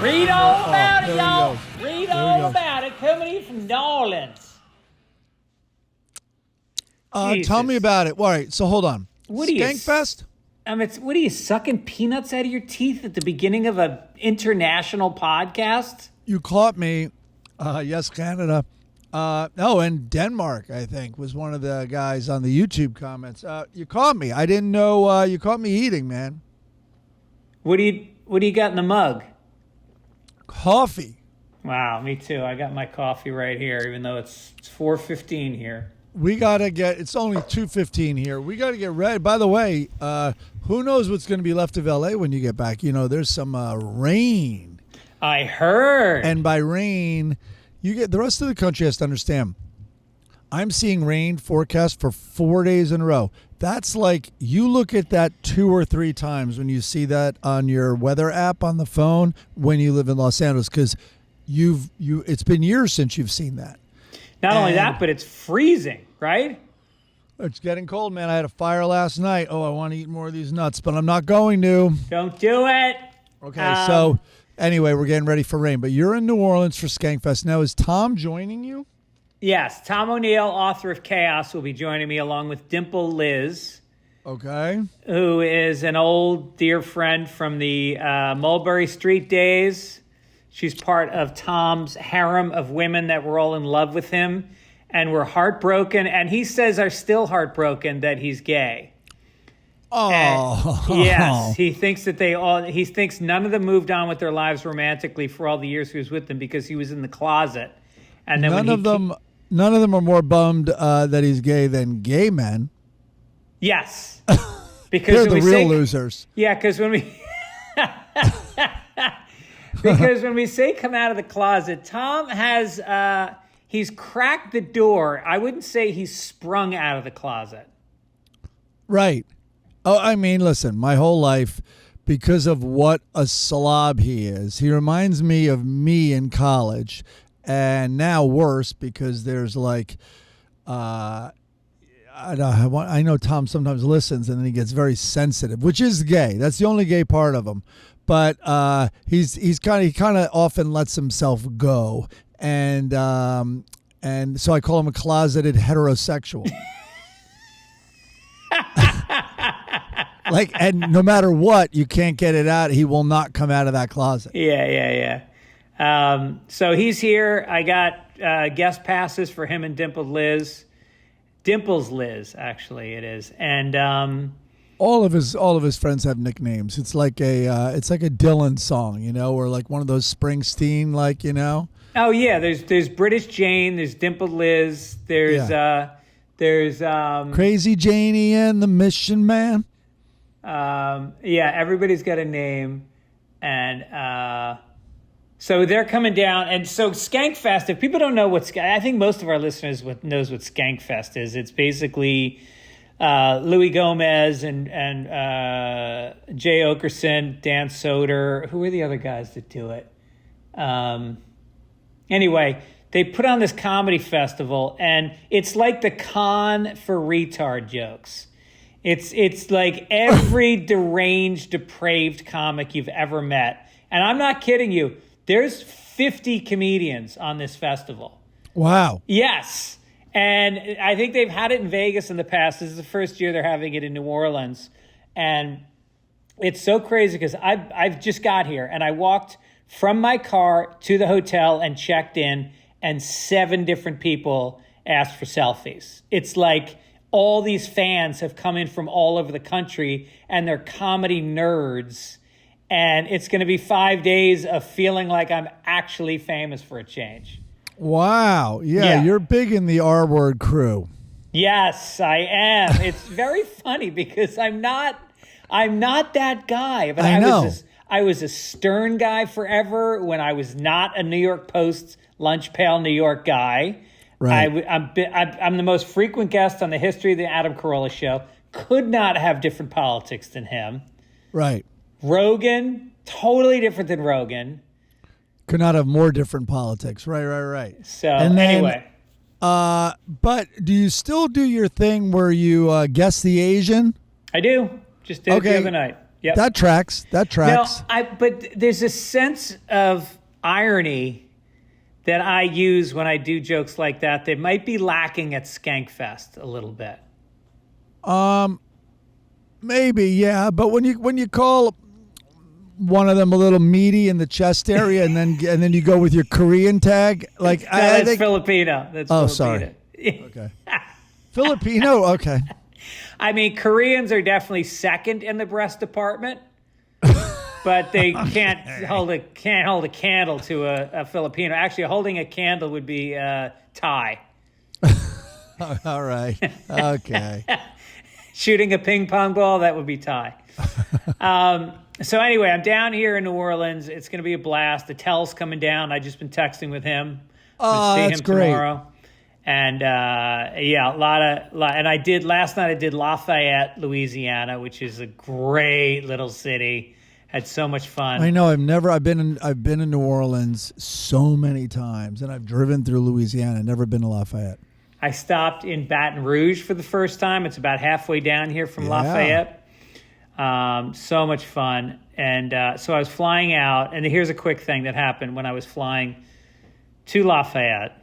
Read all about it, there y'all. he goes. Read There he all goes. about it. Coming in from New Orleans. Tell me about it. All right, so hold on. What do you- Skankfest? What are you, sucking peanuts out of your teeth at the beginning of an international podcast? You caught me. Yes, Canada. And Denmark, I think, was one of the guys on the YouTube comments. You caught me. I didn't know you caught me eating, man. What do you got in the mug? Coffee. Wow, me too. I got my coffee right here, even though it's 4:15 here. We got to get, it's only 2:15 here. We got to get ready. By the way, who knows what's going to be left of LA when you get back? You know, there's some rain. I heard. And by rain, you get the rest of the country has to understand. I'm seeing rain forecast for 4 days in a row. That's like you look at that 2 or 3 times when you see that on your weather app on the phone when you live in Los Angeles, because it's been years since you've seen that. Not only that, but it's freezing, right? It's getting cold, man. I had a fire last night. Oh, I want to eat more of these nuts, but I'm not going to. Don't do it. Okay, so anyway, we're getting ready for rain. But you're in New Orleans for Skankfest. Now, is Tom joining you? Yes, Tom O'Neill, author of Chaos, will be joining me along with Dimple Liz. Okay. Who is an old dear friend from the Mulberry Street days. She's part of Tom's harem of women that were all in love with him and were heartbroken. And he says are still heartbroken that he's gay. Oh. And yes, he thinks that he thinks none of them moved on with their lives romantically for all the years he was with them because he was in the closet. And then none of them are more bummed that he's gay than gay men. Yes. Because they're the real losers. Yeah, because when we because when we say come out of the closet, Tom has he's cracked the door. I wouldn't say he's sprung out of the closet. Right. Oh, I mean, listen, my whole life, because of what a slob he is, he reminds me of me in college. And now worse because there's like, I know Tom sometimes listens and then he gets very sensitive, which is gay. That's the only gay part of him. But he kind of often lets himself go, and so I call him a closeted heterosexual. And no matter what, you can't get it out. He will not come out of that closet. Yeah. So he's here. I got guest passes for him and Dimples Liz, actually it is, and all of his friends have nicknames. It's like a Dylan song, you know, or like one of those Springsteen, like, you know. Oh yeah, there's British Jane, there's Dimple Liz, there's Crazy Janie and the Mission Man. Everybody's got a name, and so they're coming down, and so Skankfest. If people don't know I think most of our listeners knows what Skankfest is. It's basically Louie Gomez and Jay Okerson, Dan Soder. Who are the other guys that do it? Anyway, they put on this comedy festival, and it's like the con for retard jokes. It's like every deranged, depraved comic you've ever met, and I'm not kidding you. There's 50 comedians on this festival. Wow. Yes. And I think they've had it in Vegas in the past. This is the first year they're having it in New Orleans. And it's so crazy because I've just got here and I walked from my car to the hotel and checked in, and 7 different people asked for selfies. It's like all these fans have come in from all over the country and they're comedy nerds. And it's going to be 5 days of feeling like I'm actually famous for a change. Wow. Yeah, you're big in the R-word crew. Yes, I am. It's very funny because I'm not that guy. But I know. I was a Stern guy forever when I was not a New York Post lunch pail New York guy. Right. I'm the most frequent guest on the History of the Adam Carolla Show. Could not have different politics than him. Right. Rogan, totally different than Rogan. Could not have more different politics. Right. So anyway. But do you still do your thing where you guess the Asian? I do. Just did it the other night. Yep. That tracks. That tracks. No, but there's a sense of irony that I use when I do jokes like that might be lacking at SKANKFEST a little bit. Maybe, yeah. But when you call one of them a little meaty in the chest area, and then you go with your Korean tag, like I think Filipino. That's Filipino. Sorry. Okay. Filipino. Okay. I mean, Koreans are definitely second in the breast department, but they can't hold a candle to a Filipino. Actually, holding a candle would be Thai. All right. Okay. Shooting a ping pong ball, that would be Thai. So anyway, I'm down here in New Orleans. It's going to be a blast. Attell's coming down. I've just been texting with him. Oh, see that's him great. Tomorrow. And yeah, a lot. And I did last night. I did Lafayette, Louisiana, which is a great little city. Had so much fun. I know. I've been in New Orleans so many times, and I've driven through Louisiana. Never been to Lafayette. I stopped in Baton Rouge for the first time. It's about halfway down here from Lafayette. So much fun. And so I was flying out, and here's a quick thing that happened when I was flying to Lafayette.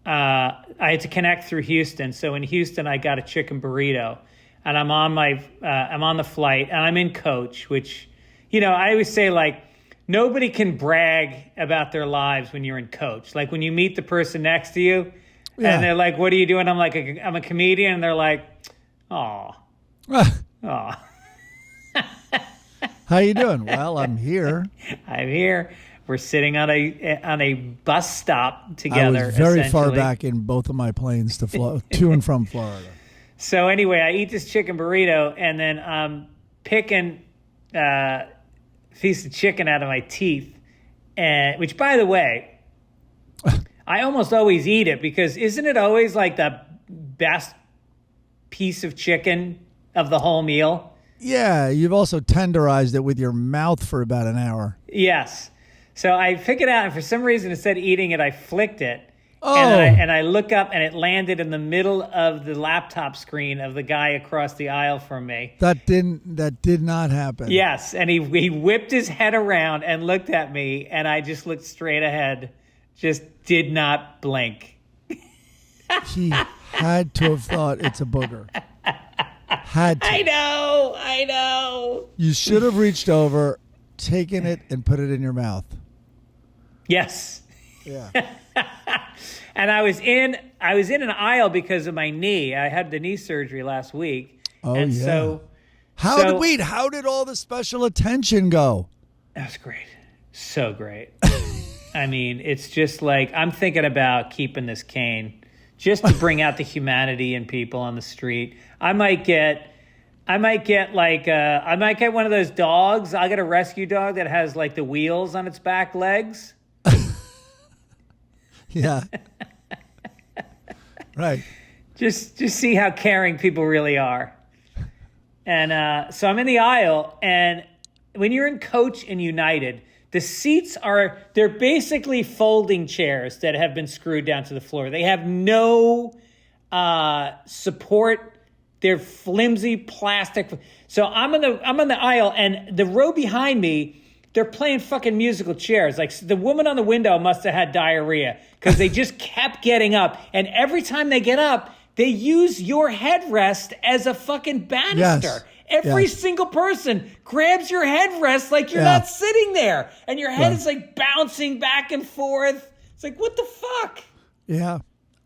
I had to connect through Houston. So in Houston, I got a chicken burrito, and I'm on the flight, and I'm in coach, which, you know, I always say, like, nobody can brag about their lives when you're in coach. Like when you meet the person next to you, and they're like, "What are you doing?" I'm like, "I'm a comedian," and they're like, "Oh, oh." How you doing? Well, I'm here. I'm here. We're sitting on a bus stop together. I was very far back in both of my planes to and from Florida. So anyway, I eat this chicken burrito, and then I'm picking a piece of chicken out of my teeth, which, by the way, I almost always eat it because isn't it always like the best piece of chicken of the whole meal? Yeah, you've also tenderized it with your mouth for about an hour. Yes. So I pick it out, and for some reason, instead of eating it, I flicked it. Oh. And I look up, and it landed in the middle of the laptop screen of the guy across the aisle from me. That did not happen. Yes, and he whipped his head around and looked at me, and I just looked straight ahead, just did not blink. He had to have thought it's a booger. Had to. I know. You should have reached over, taken it, and put it in your mouth. Yes. Yeah. And I was in an aisle because of my knee. I had the knee surgery last week. Oh, and yeah. So how did all the special attention go? That was great. So great. I mean, it's just like I'm thinking about keeping this cane just to bring out the humanity in people on the street. I might get one of those dogs. I'll get a rescue dog that has like the wheels on its back legs. Yeah. Right. Just see how caring people really are. And so I'm in the aisle, and when you're in Coach and United, the seats they're basically folding chairs that have been screwed down to the floor. They have no support. They're flimsy plastic. So I'm on the aisle, and the row behind me, they're playing fucking musical chairs. Like the woman on the window must have had diarrhea because they just kept getting up. And every time they get up, they use your headrest as a fucking banister. Yes. Every single person grabs your headrest like you're not sitting there. And your head is like bouncing back and forth. It's like, what the fuck? Yeah.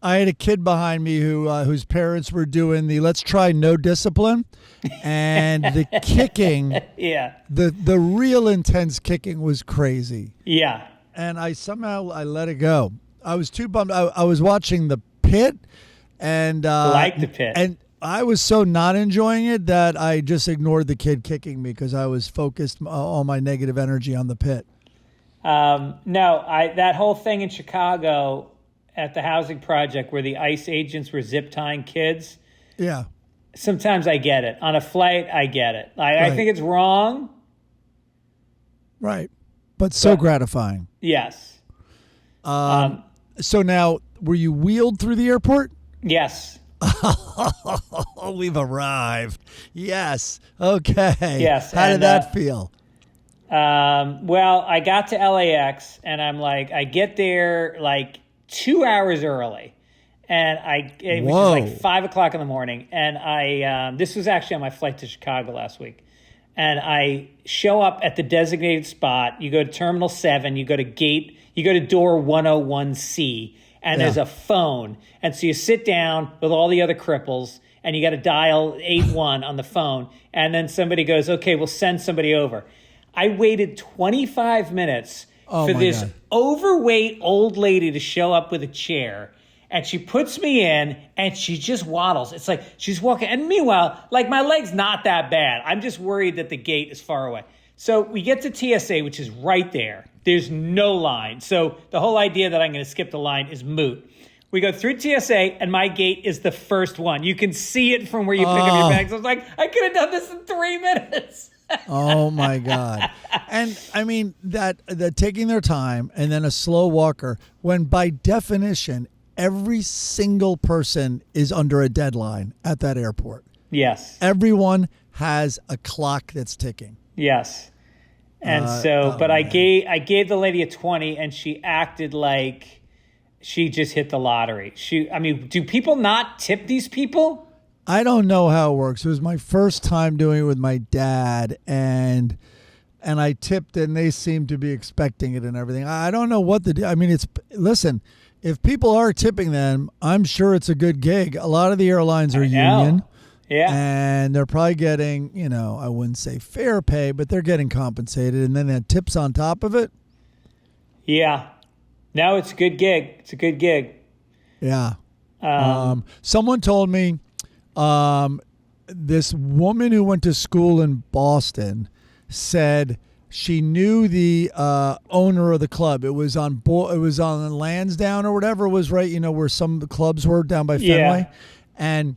I had a kid behind me whose parents were doing the let's try no discipline, and the kicking, the real intense kicking was crazy. Yeah. And I let it go. I was too bummed. I was watching The Pit, and like The Pit, and I was so not enjoying it that I just ignored the kid kicking me because I was focused all my negative energy on The Pit. No, that whole thing in Chicago at the housing project where the ICE agents were zip tying kids. Yeah. Sometimes I get it. On a flight, I get it. I think it's wrong. Right. But so gratifying. Yes. So now, were you wheeled through the airport? Yes. Oh, we've arrived. Yes. Okay. Yes. How did that feel? Well, I got to LAX, and I'm like, I get there like 2 hours early, and it was just like 5 o'clock in the morning, and this was actually on my flight to Chicago last week, and I show up at the designated spot. You go to Terminal 7, you go to door 101C, and there's a phone, and so you sit down with all the other cripples, and you got to dial 81 on the phone, and then somebody goes, okay, we'll send somebody over. I waited 25 minutes for this overweight old lady to show up with a chair, and she puts me in, and she just waddles. It's like she's walking. And meanwhile, like, my leg's not that bad. I'm just worried that the gate is far away. So we get to TSA, which is right there. There's no line. So the whole idea that I'm going to skip the line is moot. We go through TSA, and my gate is the first one. You can see it from where you pick up your bags. I was like, I could have done this in 3 minutes. Oh my God. And I mean that taking their time, and then a slow walker, when by definition every single person is under a deadline at that airport. Yes. Everyone has a clock that's ticking. Yes. And I gave the lady a 20, and she acted like she just hit the lottery. Do people not tip these people? I don't know how it works. It was my first time doing it with my dad, and I tipped, and they seemed to be expecting it and everything. I don't know what to do. I mean, listen, if people are tipping them, I'm sure it's a good gig. A lot of the airlines are union. Yeah. And they're probably getting, I wouldn't say fair pay, but they're getting compensated, and then they had tips on top of it. Yeah. No, it's a good gig. It's a good gig. Yeah. Someone told me this woman who went to school in Boston said she knew the owner of the club. It was on Lansdowne or whatever it was, right? Where some of the clubs were down by Fenway. And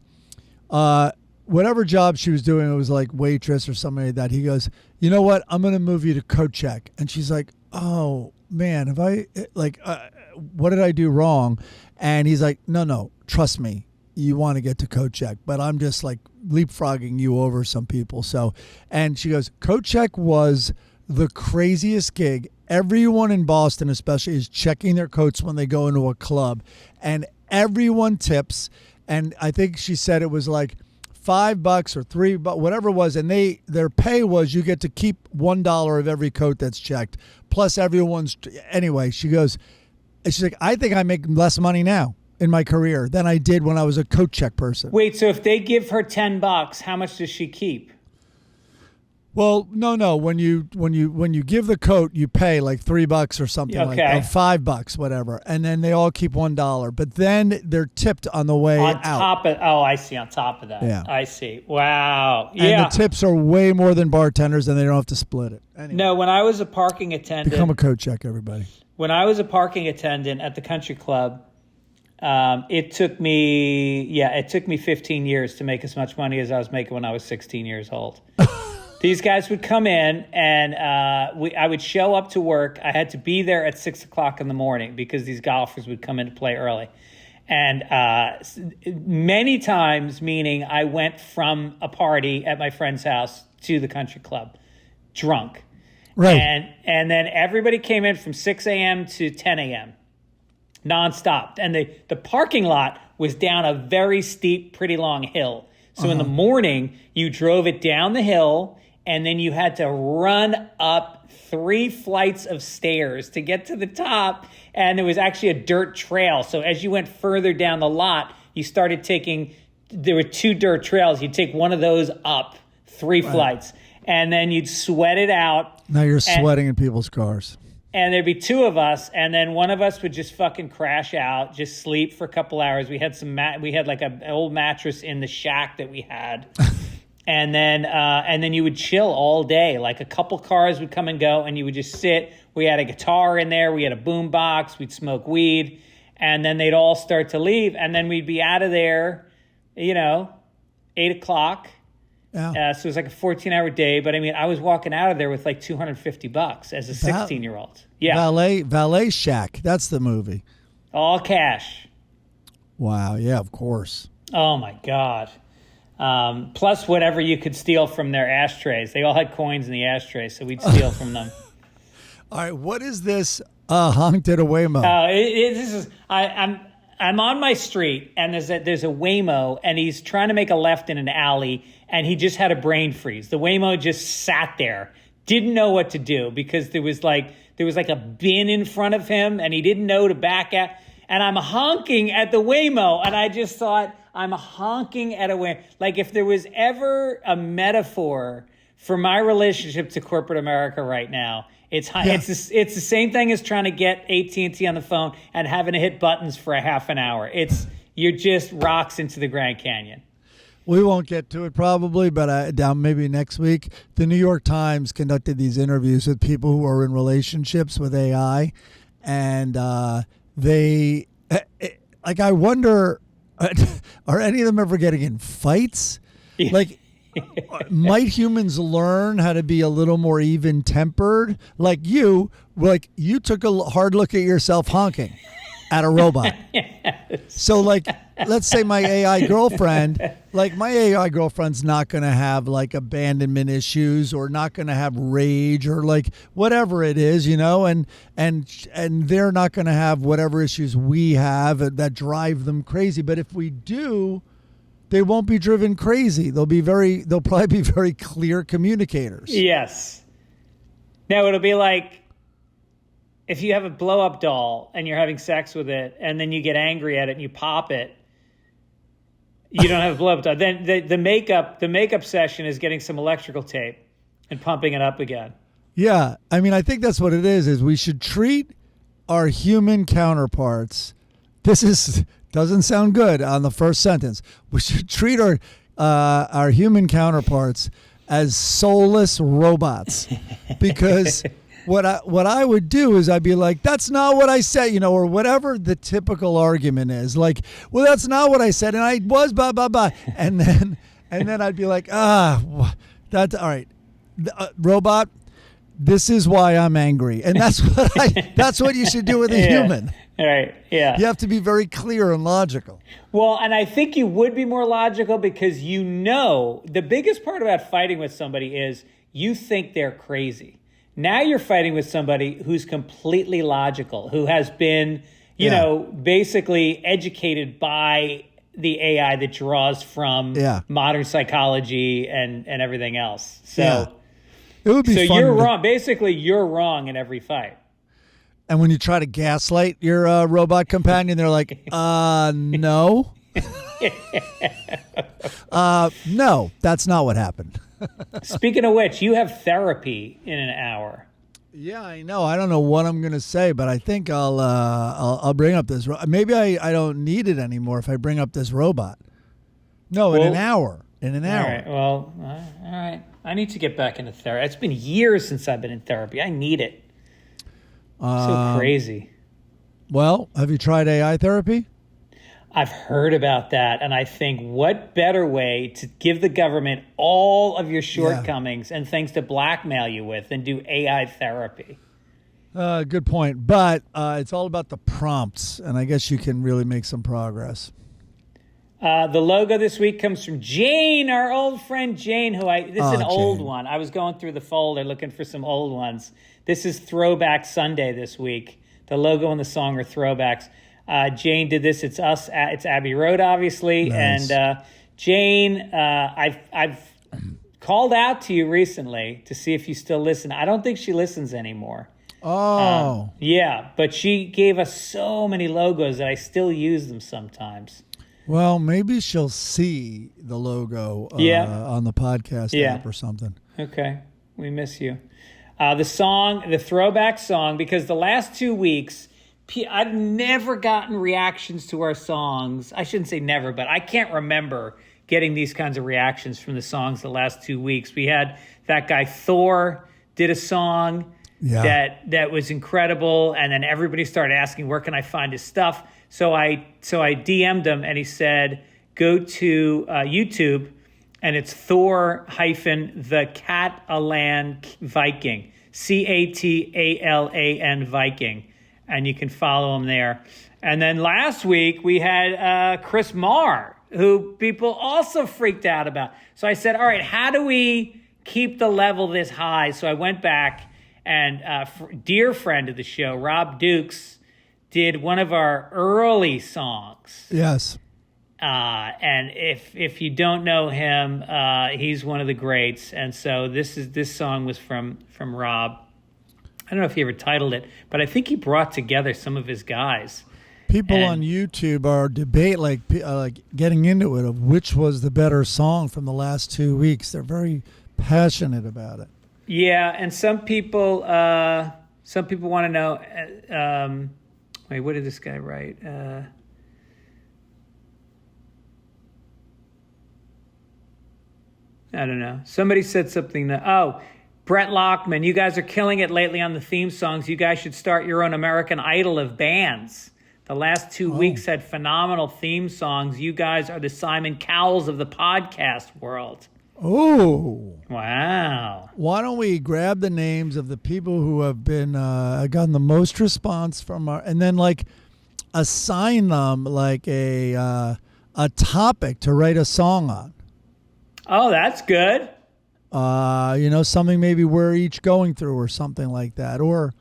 whatever job she was doing, it was like waitress or something like that. He goes, you know what? I'm going to move you to coat check. And she's like, oh man, what did I do wrong? And he's like, no, trust me. You want to get to coat check, but I'm just like leapfrogging you over some people. So, and she goes, coat check was the craziest gig. Everyone in Boston, especially, is checking their coats when they go into a club, and everyone tips. And I think she said it was like $5 or $3, whatever it was. And their pay was you get to keep $1 of every coat that's checked, plus everyone's. Anyway, she goes, she's like, I think I make less money now in my career than I did when I was a coat check person. Wait, so if they give her $10, how much does she keep? Well, no. When you give the coat, you pay like $3 or something, like that, or $5, whatever, and then they all keep $1. But then they're tipped on the way out. I see. On top of that, yeah, I see. Wow, and the tips are way more than bartenders, and they don't have to split it. Anyway, no, when I was a parking attendant, become a coat check, everybody. When I was a parking attendant at the country club, it took me 15 years to make as much money as I was making when I was 16 years old. These guys would come in, and I would show up to work. I had to be there at 6 o'clock in the morning because these golfers would come in to play early. And many times, meaning I went from a party at my friend's house to the country club drunk. Right. And then everybody came in from 6 a.m. to 10 a.m. nonstop. And the parking lot was down a very steep, pretty long hill. So in the morning, you drove it down the hill, and then you had to run up 3 flights of stairs to get to the top. And there was actually a dirt trail. So as you went further down the lot, you started there were 2 dirt trails. You'd take one of those up 3 flights, and then you'd sweat it out. Now you're sweating in people's cars. And there'd be 2 of us, and then one of us would just fucking crash out, just sleep for a couple hours. We had we had like an old mattress in the shack that we had. And then you would chill all day. Like a couple cars would come and go, and you would just sit. We had a guitar in there. We had a boom box. We'd smoke weed. And then they'd all start to leave. And then we'd be out of there, 8 o'clock. Yeah. So it was like a 14-hour day. But, I mean, I was walking out of there with like $250 as a 16-year-old. Yeah. Valet Shack. That's the movie. All cash. Wow. Yeah, of course. Oh my God. Plus whatever you could steal from their ashtrays. They all had coins in the ashtrays, so we'd steal from them. All right, what is this honked at a Waymo? I'm on my street, and there's a Waymo, and he's trying to make a left in an alley, and he just had a brain freeze. The Waymo just sat there, didn't know what to do because there was like a bin in front of him, and he didn't know to back out. And I'm honking at the Waymo, and I just thought, I'm honking at a Waymo. Like if there was ever a metaphor for my relationship to corporate America right now, it's the same thing as trying to get AT&T on the phone and having to hit buttons for a half an hour. You're just rocks into the Grand Canyon. We won't get to it probably, but down maybe next week. The New York Times conducted these interviews with people who are in relationships with AI, and they I wonder, are any of them ever getting in fights? Like, might humans learn how to be a little more even-tempered? Like you took a hard look at yourself honking at a robot. Yes. So, like, let's say my AI girlfriend's not going to have, like, abandonment issues or not going to have rage or, like, whatever it is, and they're not going to have whatever issues we have that drive them crazy. But if we do, they won't be driven crazy. They'll probably be very clear communicators. Yes. Now it'll be like if you have a blow-up doll and you're having sex with it and then you get angry at it and you pop it, you don't have a blow-up doll. Then the makeup session is getting some electrical tape and pumping it up again. Yeah. I mean, I think that's what it is we should treat our human counterparts. Doesn't sound good on the first sentence. We should treat our human counterparts as soulless robots, because what I would do is I'd be like, that's not what I said, or whatever the typical argument is. Like, well, that's not what I said, and I was blah blah blah, and then I'd be like, that's all right, robot. This is why I'm angry, and that's what you should do with a human. Right, yeah. You have to be very clear and logical. Well, and I think you would be more logical because the biggest part about fighting with somebody is you think they're crazy. Now you're fighting with somebody who's completely logical, who has been, basically educated by the AI that draws from modern psychology and everything else. So, it would be fun. You're wrong. Basically, you're wrong in every fight. And when you try to gaslight your robot companion, they're like, no. No, that's not what happened. Speaking of which, you have therapy in an hour. Yeah, I know. I don't know what I'm going to say, but I think I'll bring up this. Maybe I don't need it anymore if I bring up this robot. No, in an hour. In an hour. All right. Well, all right. I need to get back into therapy. It's been years since I've been in therapy. I need it. So crazy. Well, have you tried AI therapy? I've heard about that, and I think what better way to give the government all of your shortcomings and things to blackmail you with than do AI therapy. Good point. But it's all about the prompts, and I guess you can really make some progress. The logo this week comes from Jane, our old friend Jane, this is an old one. I was going through the folder looking for some old ones. This is Throwback Sunday this week. The logo and the song are throwbacks. Jane did this. It's us. It's Abbey Road, obviously. Nice. And Jane, I've called out to you recently to see if you still listen. I don't think she listens anymore. Oh. Yeah, but she gave us so many logos that I still use them sometimes. Well, maybe she'll see the logo on the podcast app or something. Okay. We miss you. The throwback song, because the last 2 weeks, I've never gotten reactions to our songs. I shouldn't say never, but I can't remember getting these kinds of reactions from the songs the last 2 weeks. We had that guy Thor did a song that was incredible, and then everybody started asking, where can I find his stuff? So I DM'd him, and he said, go to YouTube, and it's Thor-the Catalan Viking, Catalan Viking, and you can follow him there. And then last week we had Chris Maher who people also freaked out about. So I said, all right, how do we keep the level this high? So I went back and dear friend of the show, Rob Dukes, did one of our early songs. Yes. And if you don't know him, he's one of the greats. And so this song was from Rob. I don't know if he ever titled it, but I think he brought together some of his guys. People on YouTube are debate like getting into it of which was the better song from the last 2 weeks. They're very passionate about it. Yeah, and some people want to know. Wait, what did this guy write? I don't know. Somebody said something that, Brett Lockman, you guys are killing it lately on the theme songs. You guys should start your own American Idol of bands. The last 2 weeks had phenomenal theme songs. You guys are the Simon Cowells of the podcast world. Oh. Wow. Why don't we grab the names of the people who have been gotten the most response from our, and then like assign them like a topic to write a song on. Oh, that's good. Something maybe we're each going through or something like that. Or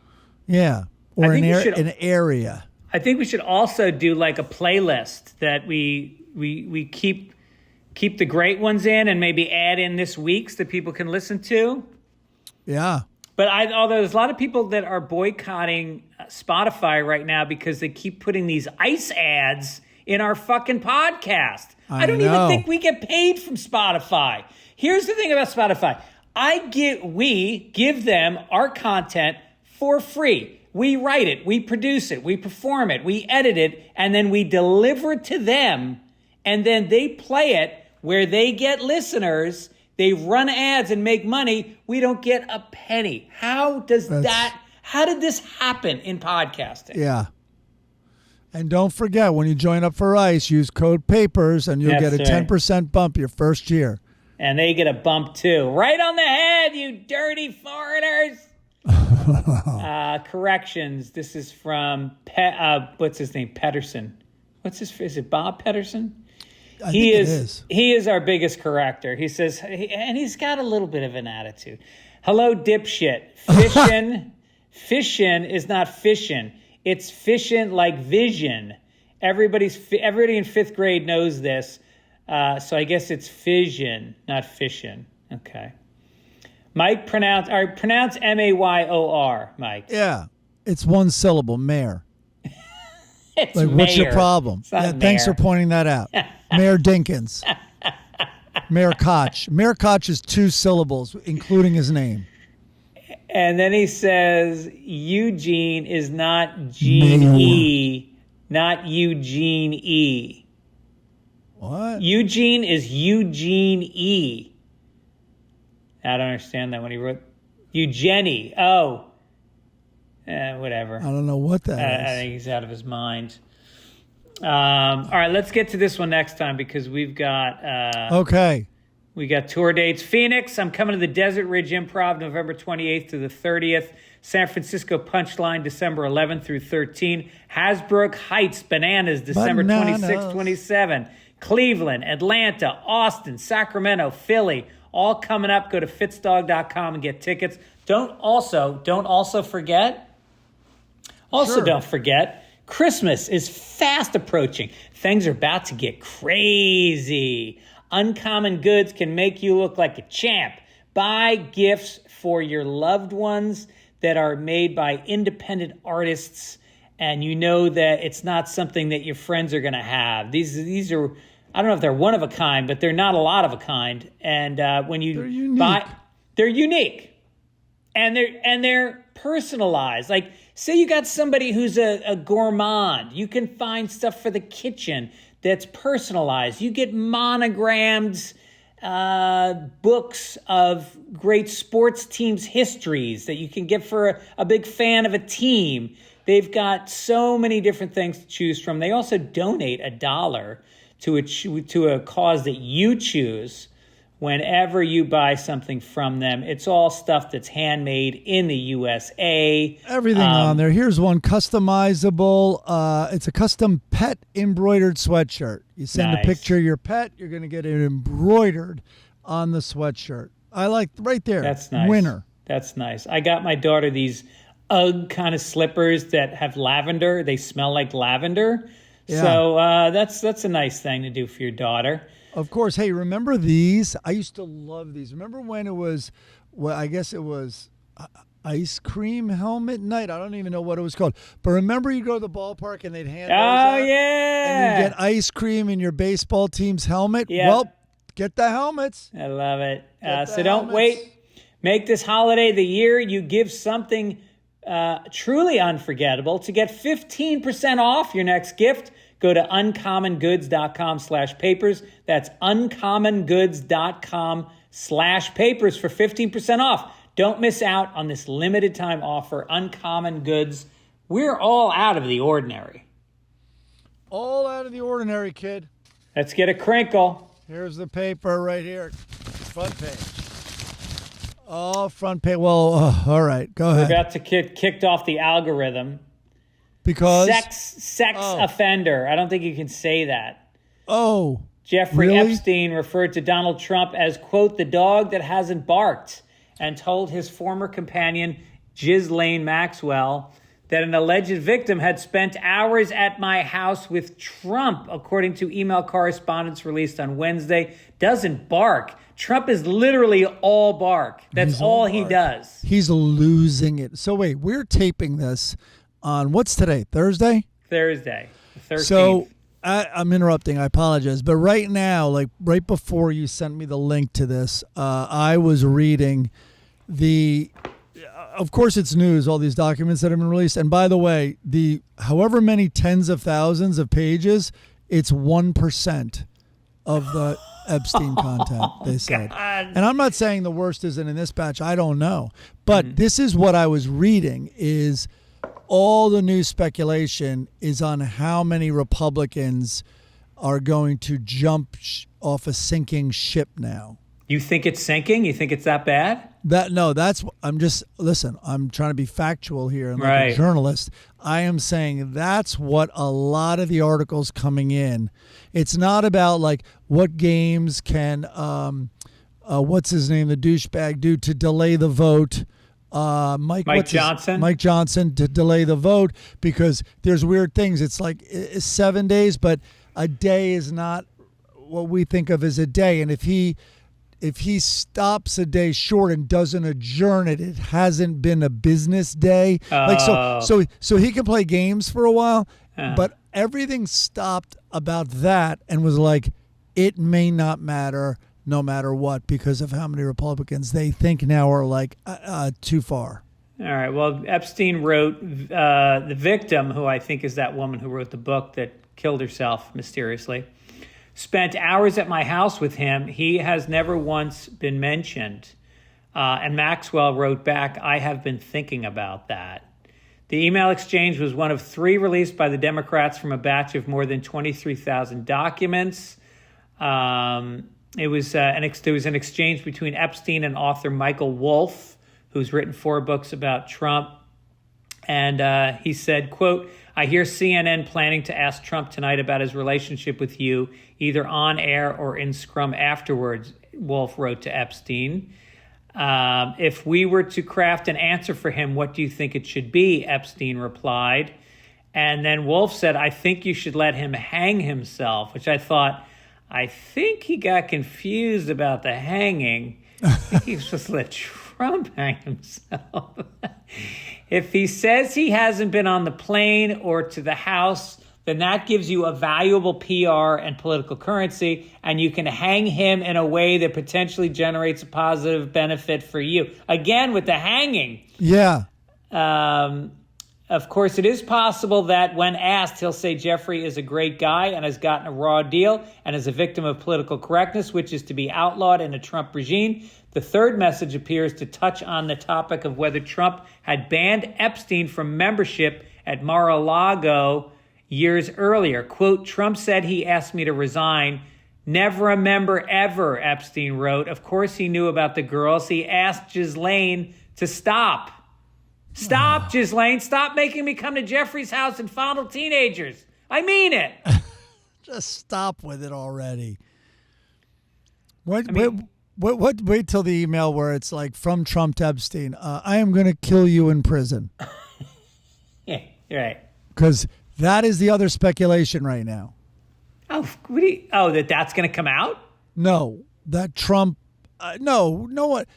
an area. I think we should also do like a playlist that we keep the great ones in and maybe add in this week's that people can listen to. Yeah. But although there's a lot of people that are boycotting Spotify right now because they keep putting these ICE ads in our fucking podcast. I don't even think we get paid from Spotify. Here's the thing about Spotify. We give them our content for free. We write it, we produce it, we perform it, we edit it, and then we deliver it to them, and then they play it where they get listeners, they run ads and make money. We don't get a penny. How did this happen in podcasting? Yeah. And don't forget, when you join up for ICE, use code PAPERS, and you'll get a 10% bump your first year. And they get a bump, too. Right on the head, you dirty foreigners. Corrections. This is from, what's his name? Pedersen. Is it Bob Pedersen? I think it is. He is our biggest corrector. He says, and he's got a little bit of an attitude. Hello, dipshit. Fission is not fission. It's fission like vision. Everybody in fifth grade knows this. So I guess it's fission, not fission. Okay. Mike, pronounce Mayor, Mike. Yeah. It's one syllable, mayor. It's like, mayor. What's your problem? Yeah, thanks for pointing that out. Mayor Dinkins. Mayor Koch. Mayor Koch is 2 syllables, including his name. And then he says, Eugene is not Gene E, not Eugene E. What? Eugene is Eugene E. I don't understand that when he wrote Eugenie. Oh. Whatever. I don't know what that is. I think he's out of his mind. All right, let's get to this one next time because we've got... okay. We got tour dates. Phoenix, I'm coming to the Desert Ridge Improv November 28th to the 30th. San Francisco Punchline December 11th through 13th. Hasbrook Heights Bananas December 26th, 27th. Cleveland, Atlanta, Austin, Sacramento, Philly. All coming up. Go to fitzdog.com and get tickets. Don't forget. Don't forget. Christmas is fast approaching. Things are about to get crazy. Uncommon Goods can make you look like a champ. Buy gifts for your loved ones that are made by independent artists, and you know that it's not something that your friends are going to have. These are, I don't know if they're one of a kind, but they're not a lot of a kind. And when you buy, they're unique, and they're personalized. Like, say you got somebody who's a gourmand, you can find stuff for the kitchen that's personalized. You get monogrammed books of great sports teams' histories that you can get for a big fan of a team. They've got so many different things to choose from. They also donate $1 to a cause that you choose. whenever you buy something from them. It's all stuff that's handmade in the USA. Everything on there. Here's one customizable. It's a custom pet embroidered sweatshirt. You send a picture of your pet, you're going to get it embroidered on the sweatshirt. I like right there. That's nice. Winner. That's nice. I got my daughter these Ugg kind of slippers that have lavender. They smell like lavender. Yeah. So that's a nice thing to do for your daughter. Of course. Hey, remember these? I used to love these. Remember when it was, well, I guess it was ice cream helmet night? I don't even know what it was called. But remember you go to the ballpark and they'd hand those out? Yeah. And you get ice cream in your baseball team's helmet? Yeah. Well, get the helmets. I love it. So don't wait. Make this holiday the year you give something truly unforgettable. To get 15% off your next gift, go to uncommongoods.com/papers. That's uncommongoods.com/papers for 15% off. Don't miss out on this limited time offer. Uncommon Goods. We're all out of the ordinary. All out of the ordinary, kid. Let's get a crinkle. Here's the paper right here. Front page. Oh, front page. Well, all right. Go ahead. We're about to get kicked off the algorithm. Because? Sex offender. I don't think you can say that. Oh, Jeffrey really? Epstein referred to Donald Trump as, quote, the dog that hasn't barked, and told his former companion, Ghislaine Maxwell, that an alleged victim had spent hours at my house with Trump, according to email correspondence released on Wednesday. Doesn't bark. Trump is literally all bark. That's all he does. He's losing it. So wait, we're taping this on, what's today, Thursday? Thursday, the 13th. So I'm interrupting. I apologize. But right now, like right before you sent me the link to this, I was reading of course it's news, all these documents that have been released. And by the way, the however many tens of thousands of pages, it's 1% of the Epstein content, they said. God. And I'm not saying the worst isn't in this batch. I don't know. But this is what I was reading is all the news speculation is on how many Republicans are going to jump off a sinking ship now. You think it's sinking? You think it's that bad? I'm trying to be factual here and like a journalist. I am saying that's what a lot of the articles coming in. It's not about like what games can, what's his name, the douchebag do to delay the vote. Mike Johnson to delay the vote because there's weird things. It's like 7 days, but a day is not what we think of as a day. And if he stops a day short and doesn't adjourn it, it hasn't been a business day. So he can play games for a while, but everything stopped about that and was like, it may not matter no matter what because of how many Republicans they think now are like too far. All right. Well, Epstein wrote the victim, who I think is that woman who wrote the book that killed herself mysteriously, spent hours at my house with him. He has never once been mentioned. And Maxwell wrote back, I have been thinking about that. The email exchange was one of 3 released by the Democrats from a batch of more than 23,000 documents. There was an exchange between Epstein and author Michael Wolff, who's written 4 books about Trump. And he said, quote, I hear CNN planning to ask Trump tonight about his relationship with you, either on air or in scrum afterwards, Wolff wrote to Epstein. If we were to craft an answer for him, what do you think it should be? Epstein replied. And then Wolff said, I think you should let him hang himself, which I think he got confused about the hanging. I think he was supposed to let Trump hang himself. If he says he hasn't been on the plane or to the House, then that gives you a valuable PR and political currency, and you can hang him in a way that potentially generates a positive benefit for you. Again, with the hanging. Yeah. Of course, it is possible that when asked, he'll say Jeffrey is a great guy and has gotten a raw deal and is a victim of political correctness, which is to be outlawed in a Trump regime. The third message appears to touch on the topic of whether Trump had banned Epstein from membership at Mar-a-Lago years earlier. Quote, Trump said he asked me to resign. Never a member ever, Epstein wrote. Of course he knew about the girls. He asked Ghislaine to stop. Stop, Ghislaine. Stop making me come to Jeffrey's house and fondle teenagers. I mean it. Just stop with it already. Wait till the email where it's like, from Trump to Epstein, I am going to kill you in prison. Yeah, you're right. Because that is the other speculation right now. Oh, that's going to come out? No, that Trump, no, what?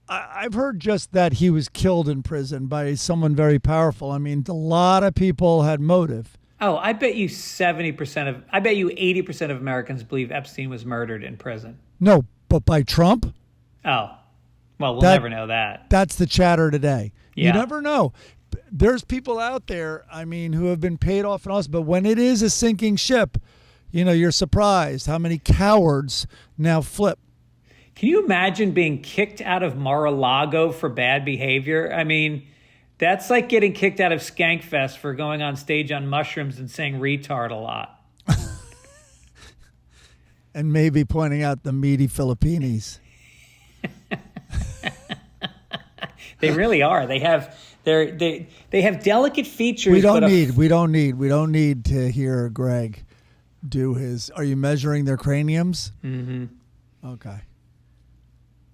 I've heard just that he was killed in prison by someone very powerful. I mean, a lot of people had motive. Oh, I bet you 80% of Americans believe Epstein was murdered in prison. No, but by Trump? Oh, well, we'll never know that. That's the chatter today. Yeah. You never know. There's people out there, I mean, who have been paid off and all this, but when it is a sinking ship, you're surprised how many cowards now flip. Can you imagine being kicked out of Mar-a-Lago for bad behavior? I mean, that's like getting kicked out of SKANKFEST for going on stage on mushrooms and saying retard a lot. And maybe pointing out the meaty Filipinos. They really are. They have delicate features. We don't need to hear Greg do his. Are you measuring their craniums? Mm-hmm. Okay.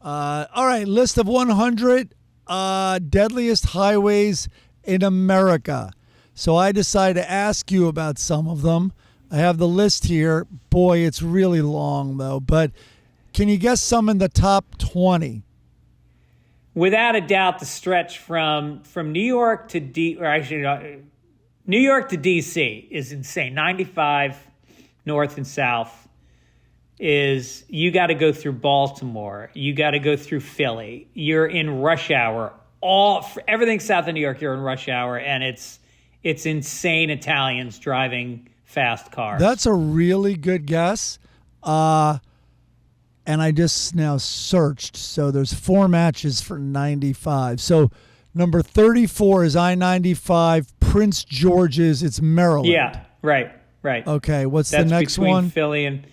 All right. List of 100 deadliest highways in America. So I decided to ask you about some of them. I have the list here. Boy, it's really long though. But can you guess some in the top 20? Without a doubt, the stretch from New York to New York to DC is insane. 95 north and south is, you got to go through Baltimore. You got to go through Philly. You're in rush hour. Everything south of New York, you're in rush hour, and it's insane Italians driving fast cars. That's a really good guess. And I just now searched. So there's 4 matches for 95. So number 34 is I-95, Prince George's. It's Maryland. Yeah, right. Okay, what's That's the next between one? Philly and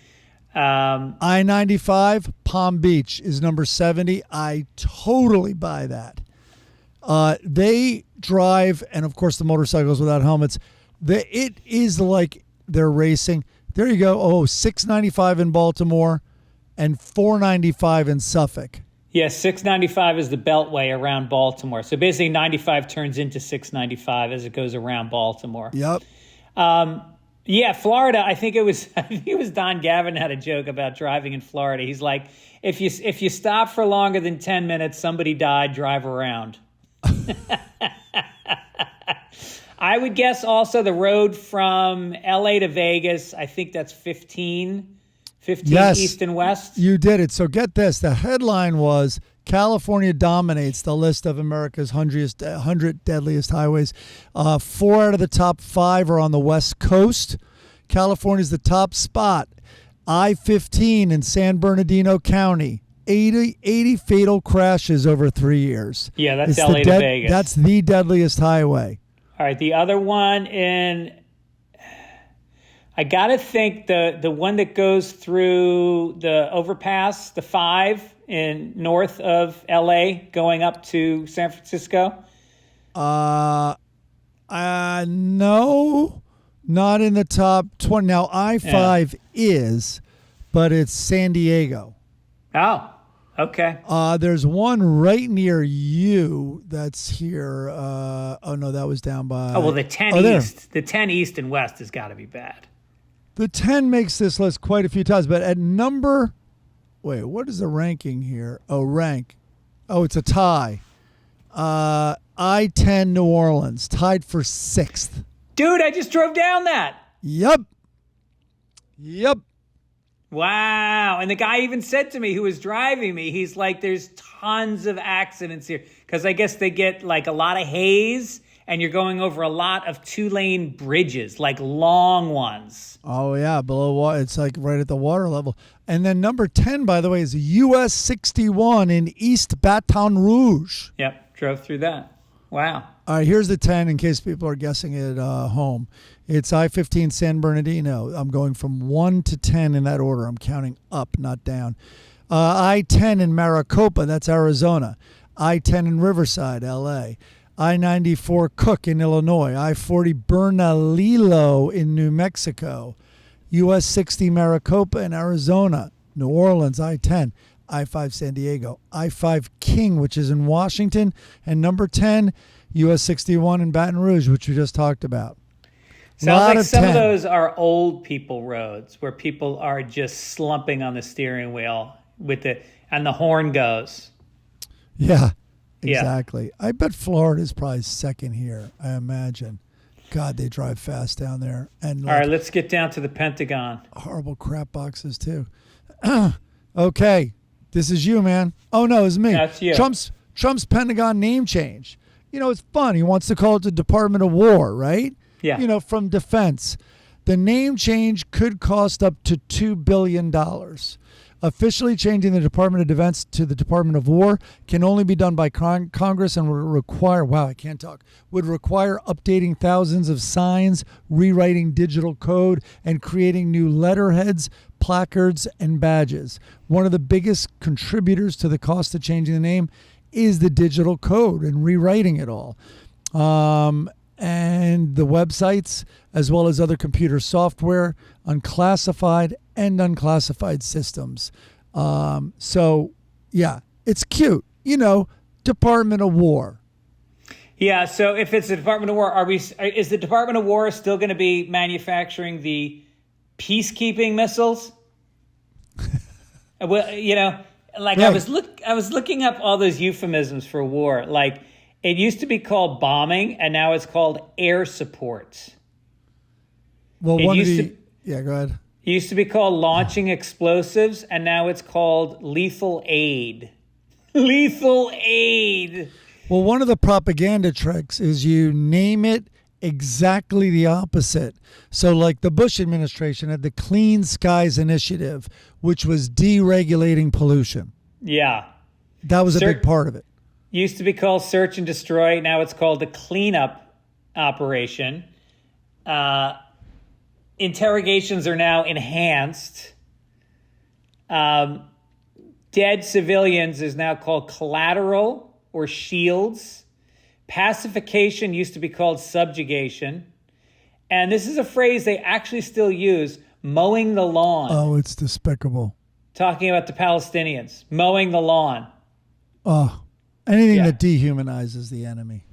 I-95, Palm Beach is number 70. I totally buy that. They drive, and of course the motorcycles without helmets. It is like they're racing. There you go. 695 in Baltimore and 495 in Suffolk. Yeah, 695 is the beltway around Baltimore. So basically 95 turns into 695 as it goes around Baltimore. Yep. Yeah, Florida, I think it was Don Gavin had a joke about driving in Florida. He's like, if you stop for longer than 10 minutes, somebody died, drive around. I would guess also the road from LA to Vegas, I think that's 15 yes, east and west. You did it. So get this. The headline was, California dominates the list of America's 100 deadliest highways. 4 out of the top 5 are on the West Coast. California's the top spot. I-15 in San Bernardino County. 80 fatal crashes over 3 years. Yeah, that's LA to Vegas. That's the deadliest highway. All right, the other one I got to think the one that goes through the overpass, the 5 in north of LA going up to San Francisco. No, not in the top 20. Now I-5 is, but it's San Diego. Oh, okay. There's one right near you that's here. No, that was down by. Oh, well, the 10 east. The 10 east and west has got to be bad. The 10 makes this list quite a few times, but at number. Wait, what is the ranking here? Rank. It's a tie. I-10 New Orleans, tied for 6th. Dude, I just drove down that. Yep. Wow. And the guy even said to me, who was driving me, he's like, there's tons of accidents here. Because I guess they get like a lot of haze and you're going over a lot of 2-lane bridges, like long ones. Oh, yeah, below water. It's like right at the water level. And then number 10, by the way, is US 61 in East Baton Rouge. Yep, drove through that. Wow. All right, here's the 10 in case people are guessing it home. It's I-15 San Bernardino. I'm going from 1 to 10 in that order. I'm counting up, not down. I-10 in Maricopa, that's Arizona. I-10 in Riverside, L.A. I-94 Cook in Illinois. I-40 Bernalillo in New Mexico. US 60 Maricopa in Arizona. New Orleans, I-10. I-5 San Diego. I-5 King, which is in Washington. And number 10, US 61 in Baton Rouge, which we just talked about. Sounds like some of those are old people roads where people are just slumping on the steering wheel and the horn goes. Yeah, exactly. Yeah. I bet Florida's probably second here, I imagine. God, they drive fast down there. And all right, let's get down to the Pentagon. Horrible crap boxes, too. Okay, this is you, man. Oh, no, it's me. That's you. Trump's Pentagon name change. You know, it's fun. He wants to call it the Department of War, right? Yeah. You know, from defense. The name change could cost up to $2 billion. Officially changing the Department of Defense to the Department of War can only be done by Congress and would require, would require updating thousands of signs, rewriting digital code, and creating new letterheads, placards, and badges. One of the biggest contributors to the cost of changing the name is the digital code and rewriting it all. And the websites, as well as other computer software, unclassified and unclassified systems. So, yeah, it's cute. You know, Department of War. Yeah, so if it's the Department of War, is the Department of War still going to be manufacturing the peacekeeping missiles? Well, you know, like right. I was looking up all those euphemisms for war. Like, it used to be called bombing, and now it's called air support. Well, go ahead. It used to be called launching explosives, and now it's called lethal aid. Lethal aid. Well, one of the propaganda tricks is you name it exactly the opposite. So like the Bush administration had the Clean Skies Initiative, which was deregulating pollution. Yeah. That was a big part of it. Used to be called search and destroy. Now it's called the cleanup operation. Interrogations are now enhanced. Dead civilians is now called collateral or shields. Pacification used to be called subjugation. And this is a phrase they actually still use, mowing the lawn. Oh, it's despicable. Talking about the Palestinians, mowing the lawn. Oh, anything that dehumanizes the enemy.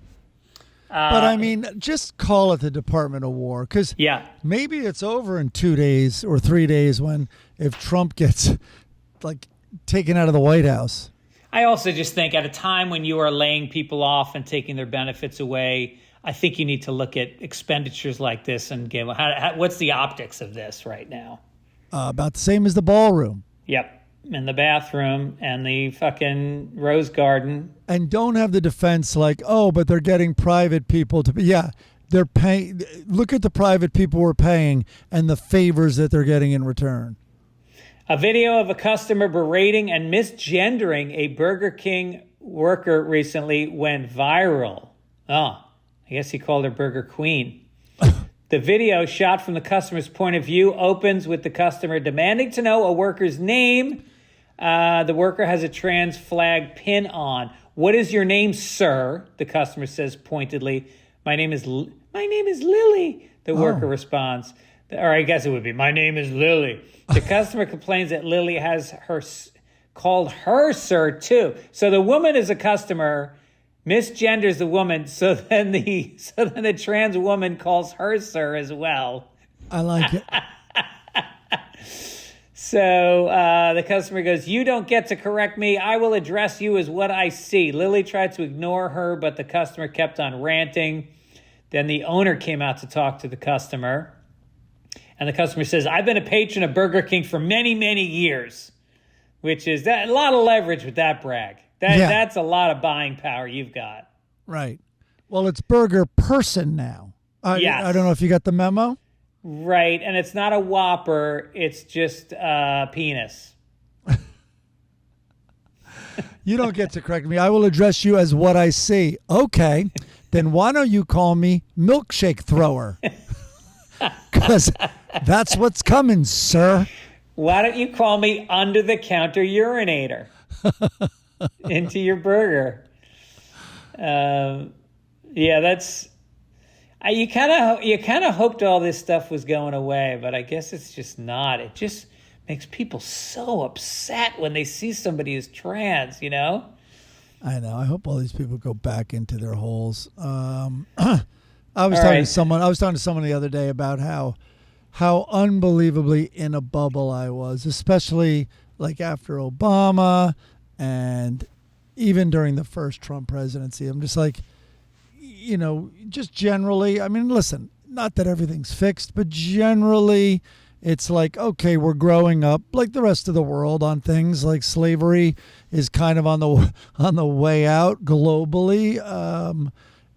But I mean, just call it the Department of War, because maybe it's over in 2 days or 3 days if Trump gets taken out of the White House. I also just think at a time when you are laying people off and taking their benefits away, I think you need to look at expenditures like this and give what's the optics of this right now? About the same as the ballroom. Yep. And the bathroom and the fucking rose garden. And don't have the defense but they're getting private people to... Yeah, they're paying... Look at the private people we're paying and the favors that they're getting in return. A video of a customer berating and misgendering a Burger King worker recently went viral. Oh, I guess he called her Burger Queen. The video, shot from the customer's point of view, opens with the customer demanding to know a worker's name. The worker has a trans flag pin on. "What is your name, sir?" the customer says pointedly. My name is Lily, the worker responds. Or I guess it would be, "My name is Lily." The customer complains that Lily has called her sir too. So the woman is a customer, misgenders the woman, so then the trans woman calls her sir as well. I like it. So the customer goes, "You don't get to correct me. I will address you as what I see." Lily tried to ignore her, but the customer kept on ranting. Then the owner came out to talk to the customer. And the customer says, "I've been a patron of Burger King for many, many years," which is a lot of leverage with that brag. That's a lot of buying power you've got. Right. Well, it's Burger Person now. Yes. I don't know if you got the memo. Right. And it's not a Whopper. It's just penis. You don't get to correct me. I will address you as what I see. Okay, then why don't you call me milkshake thrower? Because that's what's coming, sir. Why don't you call me under-the-counter urinator into your burger? Yeah, that's... You kind of hoped all this stuff was going away, but I guess it's just not. It just makes people so upset when they see somebody who's trans, you know? I know. I hope all these people go back into their holes. I was talking to someone the other day about how unbelievably in a bubble I was, especially like after Obama and even during the first Trump presidency. I'm just like, you know, just generally, I mean, listen, not that everything's fixed, but generally it's like, okay, we're growing up like the rest of the world on things like slavery is kind of on the way out globally.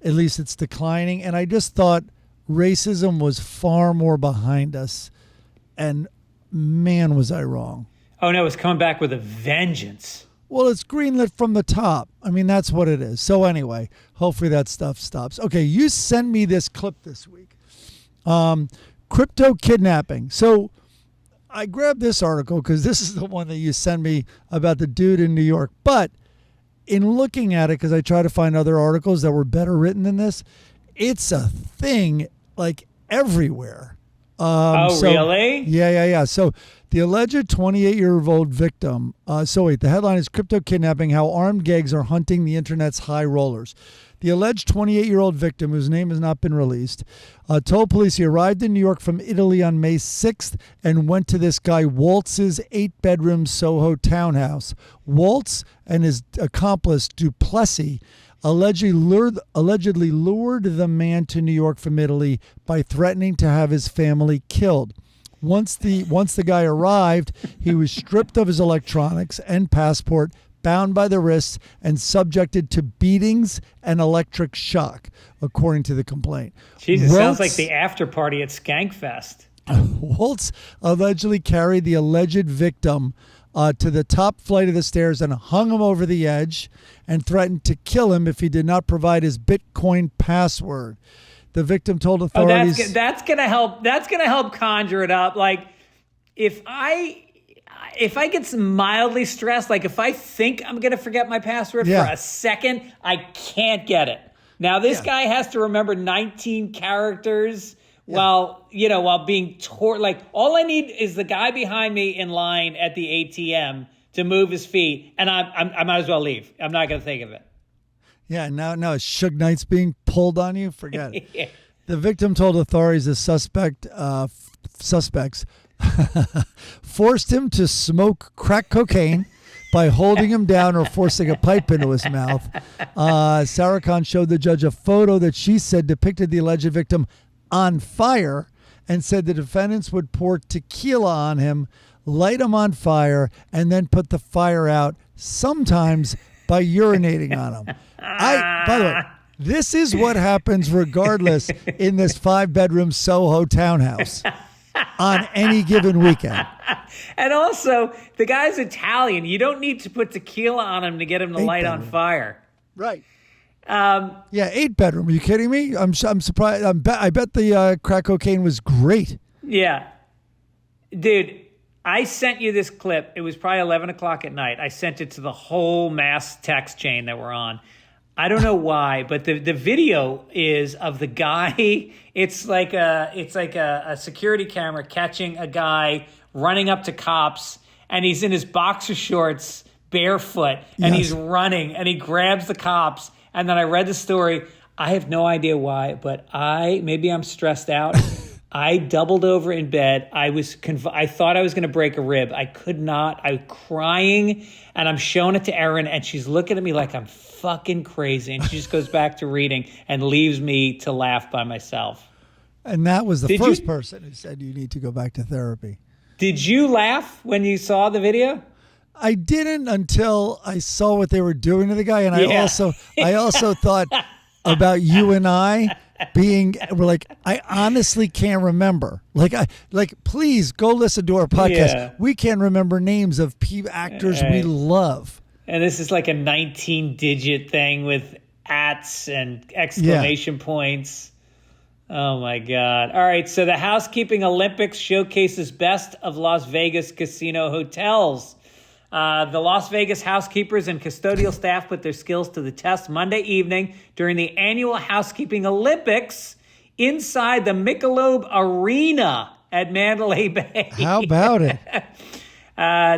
At least it's declining. And I just thought racism was far more behind us. And man, was I wrong. Oh, no, it's coming back with a vengeance. Well, it's greenlit from the top. I mean, that's what it is. So anyway, hopefully that stuff stops. Okay, you sent me this clip this week. Crypto kidnapping. So I grabbed this article because this is the one that you sent me about the dude in New York. But in looking at it, because I try to find other articles that were better written than this, it's a thing like everywhere. Really? Yeah. So the alleged 28-year-old victim. The headline is Crypto Kidnapping, How Armed Gangs Are Hunting the Internet's High Rollers. The alleged 28-year-old victim, whose name has not been released, told police he arrived in New York from Italy on May 6th and went to this guy Waltz's 8-bedroom Soho townhouse. Waltz and his accomplice Duplessis allegedly lured the man to New York from Italy by threatening to have his family killed. Once the guy arrived, he was stripped of his electronics and passport, bound by the wrists, and subjected to beatings and electric shock, according to the complaint. Jesus, sounds like the after party at SKANKFEST. Waltz allegedly carried the alleged victim to the top flight of the stairs and hung him over the edge and threatened to kill him if he did not provide his Bitcoin password. The victim told authorities... Oh, that's gonna help. That's gonna help conjure it up. Like, if I get mildly stressed, like if I think I'm gonna forget my password for a second, I can't get it. Now this guy has to remember 19 characters while being like all I need is the guy behind me in line at the ATM to move his feet, and I might as well leave. I'm not gonna think of it. Yeah, now Suge Knight's being pulled on you. Forget it. The victim told authorities the suspects forced him to smoke crack cocaine by holding him down or forcing a pipe into his mouth. Sarah Khan showed the judge a photo that she said depicted the alleged victim on fire and said the defendants would pour tequila on him, light him on fire, and then put the fire out, sometimes by urinating on him. By the way, this is what happens regardless in this 5-bedroom Soho townhouse on any given weekend. And also, the guy's Italian. You don't need to put tequila on him to get him to light on fire. Right. 8-bedroom. Are you kidding me? I'm surprised. I bet the crack cocaine was great. Yeah. Dude, I sent you this clip. It was probably 11 o'clock at night. I sent it to the whole mass text chain that we're on. I don't know why, but the video is of the guy. It's like a security camera catching a guy running up to cops, and he's in his boxer shorts, barefoot, and he's running, and he grabs the cops. And then I read the story. I have no idea why, but maybe I'm stressed out. I doubled over in bed. I thought I was going to break a rib. I could not. I was crying, and I'm showing it to Erin, and she's looking at me like I'm fucking crazy. And she just goes back to reading and leaves me to laugh by myself. And that was the first person who said you need to go back to therapy. Did you laugh when you saw the video? I didn't until I saw what they were doing to the guy, and I also thought about you and I we're like, I honestly can't remember. Please go listen to our podcast. Yeah. We can't remember names of actors we love. And this is like a 19-digit thing with ats and exclamation points. Oh, my God. All right, so the Housekeeping Olympics showcases best of Las Vegas casino hotels. The Las Vegas housekeepers and custodial staff put their skills to the test Monday evening during the annual Housekeeping Olympics inside the Michelob Arena at Mandalay Bay. How about it?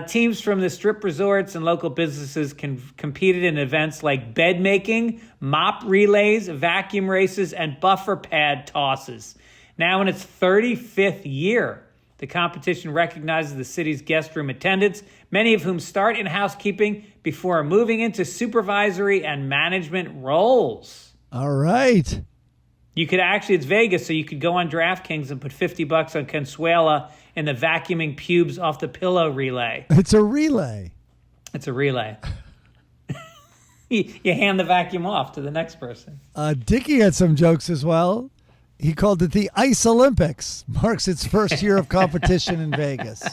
Teams from the strip resorts and local businesses competed in events like bed making, mop relays, vacuum races, and buffer pad tosses. Now in its 35th year, the competition recognizes the city's guest room attendants, many of whom start in housekeeping before moving into supervisory and management roles. All right. You could actually, it's Vegas, so you could go on DraftKings and put $50 on Consuela in the vacuuming pubes off the pillow relay. It's a relay. It's a relay. You hand the vacuum off to the next person. Dickie had some jokes as well. He called it the Ice Olympics. Marks its first year of competition in Vegas.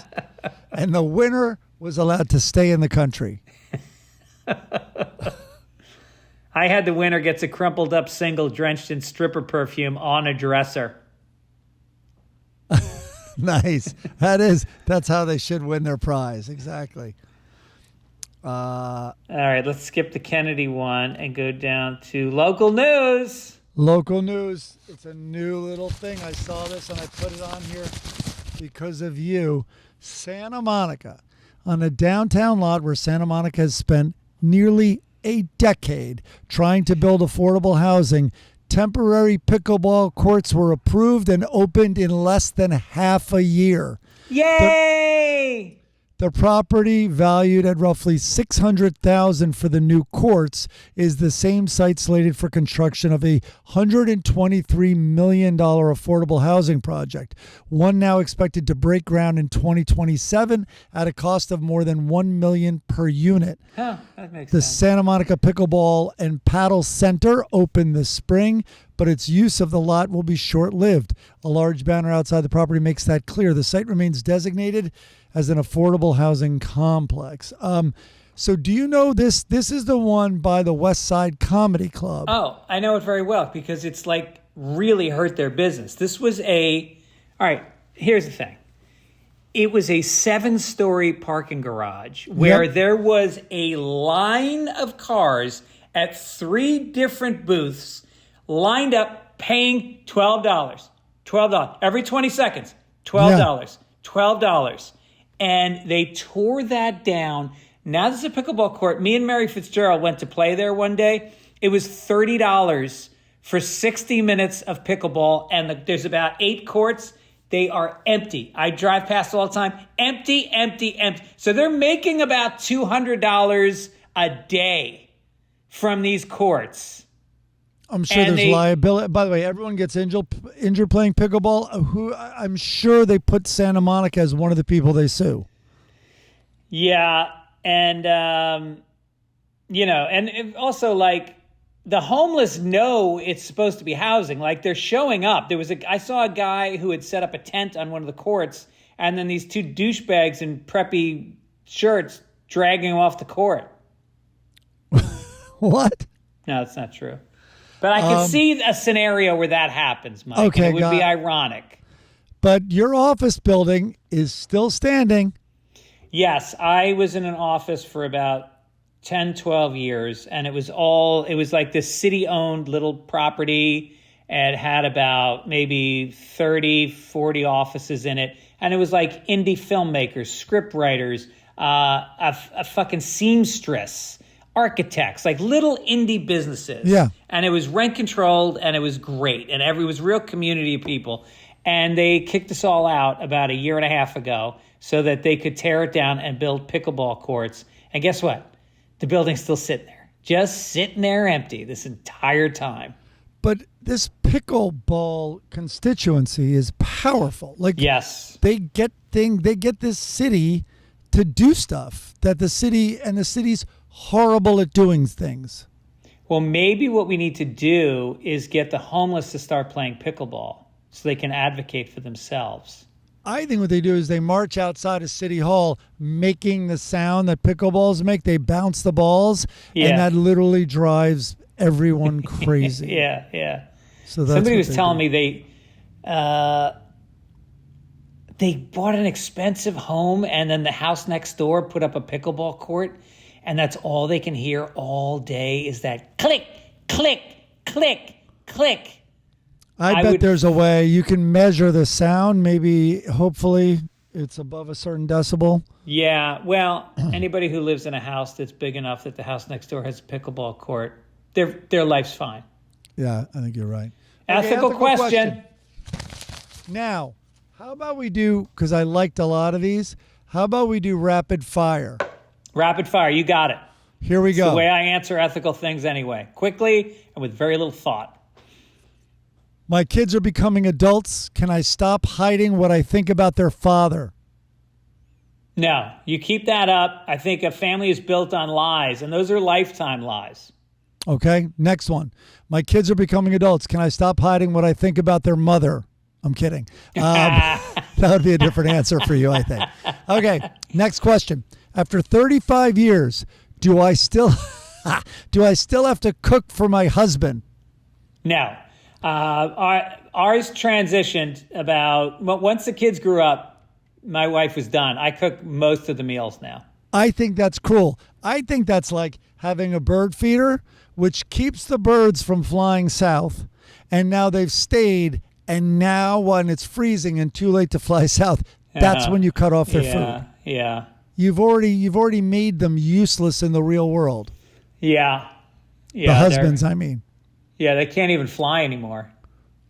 And the winner was allowed to stay in the country. I had the winner gets a crumpled up single drenched in stripper perfume on a dresser. Nice. That's how they should win their prize. Exactly. All right, let's skip the Kennedy one and go down to local news. Local news. It's a new little thing. I saw this and I put it on here because of you. Santa Monica, on a downtown lot where Santa Monica has spent nearly a decade trying to build affordable housing, temporary pickleball courts were approved and opened in less than half a year. Yay! The property, valued at roughly $600,000 for the new courts, is the same site slated for construction of a $123 million affordable housing project, one now expected to break ground in 2027 at a cost of more than $1 million per unit. Huh, that makes The sense. Santa Monica Pickleball and Paddle Center opened this spring, but its use of the lot will be short-lived. A large banner outside the property makes that clear. The site remains designated as an affordable housing complex. So do you know this? This is the one by the West Side Comedy Club. Oh, I know it very well because it's like really hurt their business. This was all right, here's the thing. It was a 7-story parking garage where there was a line of cars at 3 different booths lined up paying $12. $12. Every 20 seconds, $12. $12. And they tore that down. Now there's a pickleball court. Me and Mary Fitzgerald went to play there one day. It was $30 for 60 minutes of pickleball. And there's about 8 courts. They are empty. I drive past all the time. Empty, empty, empty. So they're making about $200 a day from these courts. I'm sure there's liability. By the way, everyone gets injured playing pickleball. I'm sure they put Santa Monica as one of the people they sue. Yeah, and and also like the homeless know it's supposed to be housing. Like they're showing up. I saw a guy who had set up a tent on one of the courts, and then these 2 douchebags in preppy shirts dragging him off the court. What? No, that's not true. But I can see a scenario where that happens, Mike. Okay, and it would be ironic. But your office building is still standing. Yes, I was in an office for about 10, 12 years, and it was like this city-owned little property, and it had about maybe 30, 40 offices in it, and it was like indie filmmakers, script writers, a fucking seamstress, architects, like little indie businesses. Yeah. And it was rent controlled and it was great. And it was real community of people. And they kicked us all out about a year and a half ago so that they could tear it down and build pickleball courts. And guess what? The building's still sitting there, just sitting there empty this entire time. But this pickleball constituency is powerful. Like, yes, they get this city to do stuff that the city's horrible at doing things. Well, maybe what we need to do is get the homeless to start playing pickleball so they can advocate for themselves. I think what they do is they march outside of City Hall making the sound that pickleballs make. They bounce the balls, and that literally drives everyone crazy. Yeah. So that's somebody was telling me they bought an expensive home, and then the house next door put up a pickleball court, and that's all they can hear all day is that click, click, click, click. I bet there's a way you can measure the sound. Maybe, hopefully, it's above a certain decibel. Yeah, well, anybody who lives in a house that's big enough that the house next door has a pickleball court, their life's fine. Yeah, I think you're right. Ethical question. Now, how about we do, because I liked a lot of these, how about we do rapid fire? Rapid fire, you got it. Here we go. It's the way I answer ethical things anyway, quickly and with very little thought. My kids are becoming adults. Can I stop hiding what I think about their father? No, you keep that up. I think a family is built on lies, and those are lifetime lies. Okay, next one. My kids are becoming adults. Can I stop hiding what I think about their mother? I'm kidding. That would be a different answer for you, I think. Okay, next question. After 35 years, do I still have to cook for my husband? No. Ours transitioned once the kids grew up, my wife was done. I cook most of the meals now. I think that's cruel. I think that's like having a bird feeder, which keeps the birds from flying south. And now they've stayed. And now when it's freezing and too late to fly south, that's when you cut off their food. Yeah. You've already made them useless in the real world. Yeah. The husbands, I mean. Yeah, they can't even fly anymore.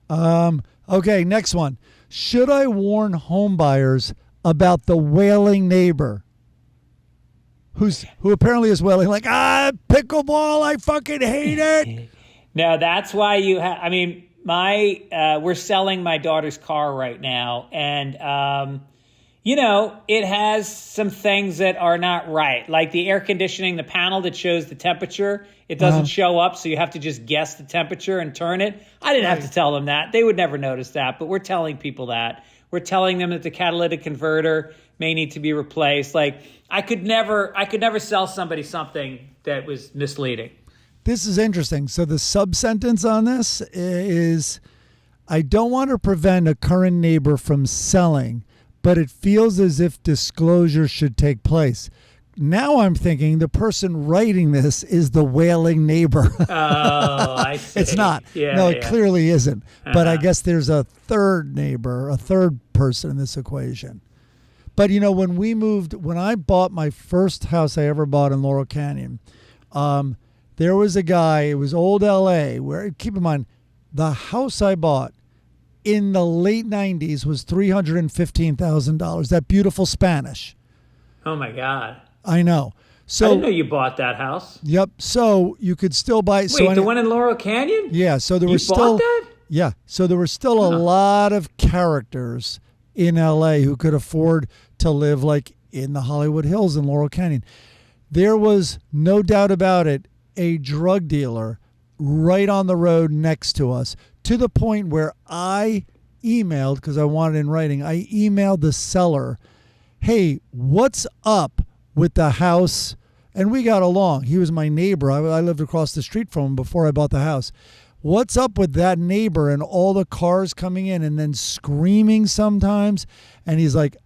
Okay, next one. Should I warn home buyers about the wailing neighbor who apparently is wailing like, pickleball, I fucking hate it? No, that's why we're selling my daughter's car right now, and it has some things that are not right, like the air conditioning, the panel that shows the temperature. It doesn't show up, so you have to just guess the temperature and turn it. I didn't have to tell them that. They would never notice that, but we're telling people that. We're telling them that the catalytic converter may need to be replaced. Like, I could never sell somebody something that was misleading. This is interesting. So the sub-sentence on this is, I don't want to prevent a current neighbor from selling, but it feels as if disclosure should take place. Now I'm thinking the person writing this is the wailing neighbor. Oh, I see. It's not. It clearly isn't. But I guess there's a third neighbor, a third person in this equation. But, when I bought my first house I ever bought in Laurel Canyon, there was a guy, it was old LA, where, keep in mind, the house I bought in the late 90s was $315,000. That beautiful Spanish. Oh, my God. I know. So I didn't know you bought that house. Yep. So you could still buy. Wait, the one in Laurel Canyon? Yeah. So there was still. You bought that? Yeah. So there were still a lot of characters in LA who could afford to live like in the Hollywood Hills in Laurel Canyon. There was no doubt about it, a drug dealer right on the road next to us, to the point where I emailed, because I wanted in writing, I emailed the seller, hey, what's up with the house? And we got along. He was my neighbor. I lived across the street from him before I bought the house. What's up with that neighbor and all the cars coming in and then screaming sometimes? And he's like,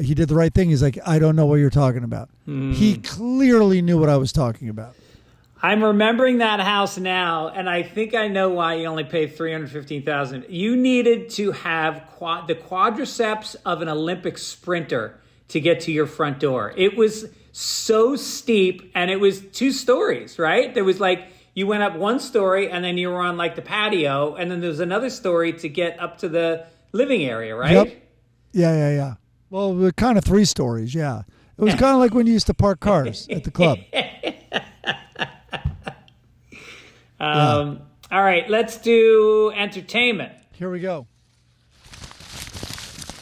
he did the right thing. He's like, I don't know what you're talking about. He clearly knew what I was talking about. I'm remembering that house now, and I think I know why you only paid $315,000. You needed to have the quadriceps of an Olympic sprinter to get to your front door. It was so steep, and it was 2 stories, right? There was like, you went up 1 story, and then you were on like the patio, and then there was another story to get up to the living area, right? Yep. Yeah. Well, we're kind of 3 stories, yeah. It was kind of like when you used to park cars at the club. All right, let's do entertainment. Here we go.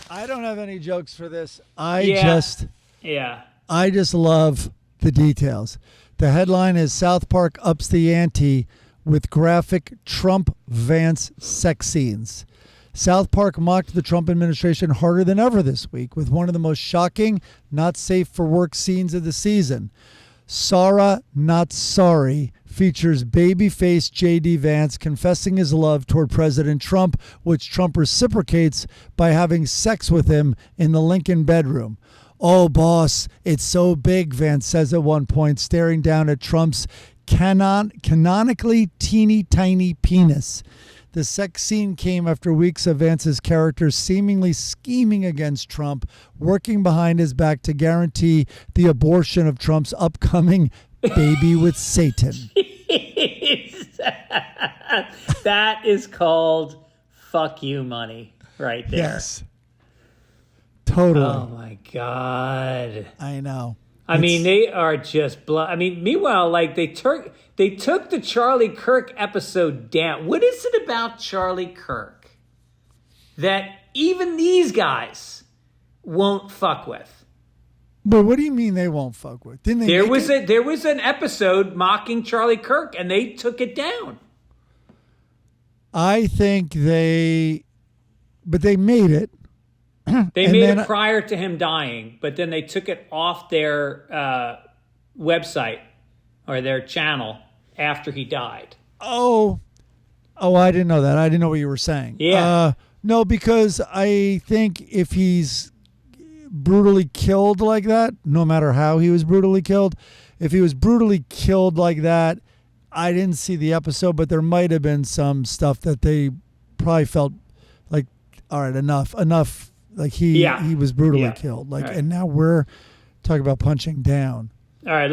I don't have any jokes for this. I just love the details. The headline is South Park ups the ante with graphic Trump Vance sex scenes. South Park mocked the Trump administration harder than ever this week with one of the most shocking, not safe for work scenes of the season. Sarah Not Sorry features babyface J.D. Vance confessing his love toward President Trump, which Trump reciprocates by having sex with him in the Lincoln bedroom. "Oh, boss, it's so big," Vance says at one point, staring down at Trump's canonically teeny tiny penis. The sex scene came after weeks of Vance's character seemingly scheming against Trump, working behind his back to guarantee the abortion of Trump's upcoming baby with Satan. That is called fuck you money right there. Yes. Totally. Oh, my God. I know. I mean, they are just meanwhile, like they took the Charlie Kirk episode down. What is it about Charlie Kirk that even these guys won't fuck with? But what do you mean they won't fuck with? Didn't they? There was an episode mocking Charlie Kirk, and they took it down. I think they made it. They made it prior to him dying, but then they took it off their website or their channel after he died. Oh, I didn't know that. I didn't know what you were saying. Yeah. No, because I think if he's brutally killed like that, no matter how he was brutally killed, if he was brutally killed like that, I didn't see the episode, but there might have been some stuff that they probably felt like, all right, enough. Like he was brutally killed. Like, right. And now we're talking about punching down. All right,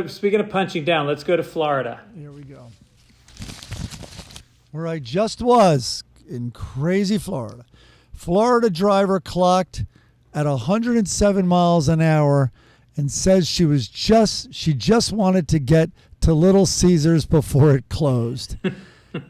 speaking of punching down, let's go to Florida. Here we go. Where I just was in crazy Florida. Florida driver clocked at 107 miles an hour and says she just wanted to get to Little Caesars before it closed.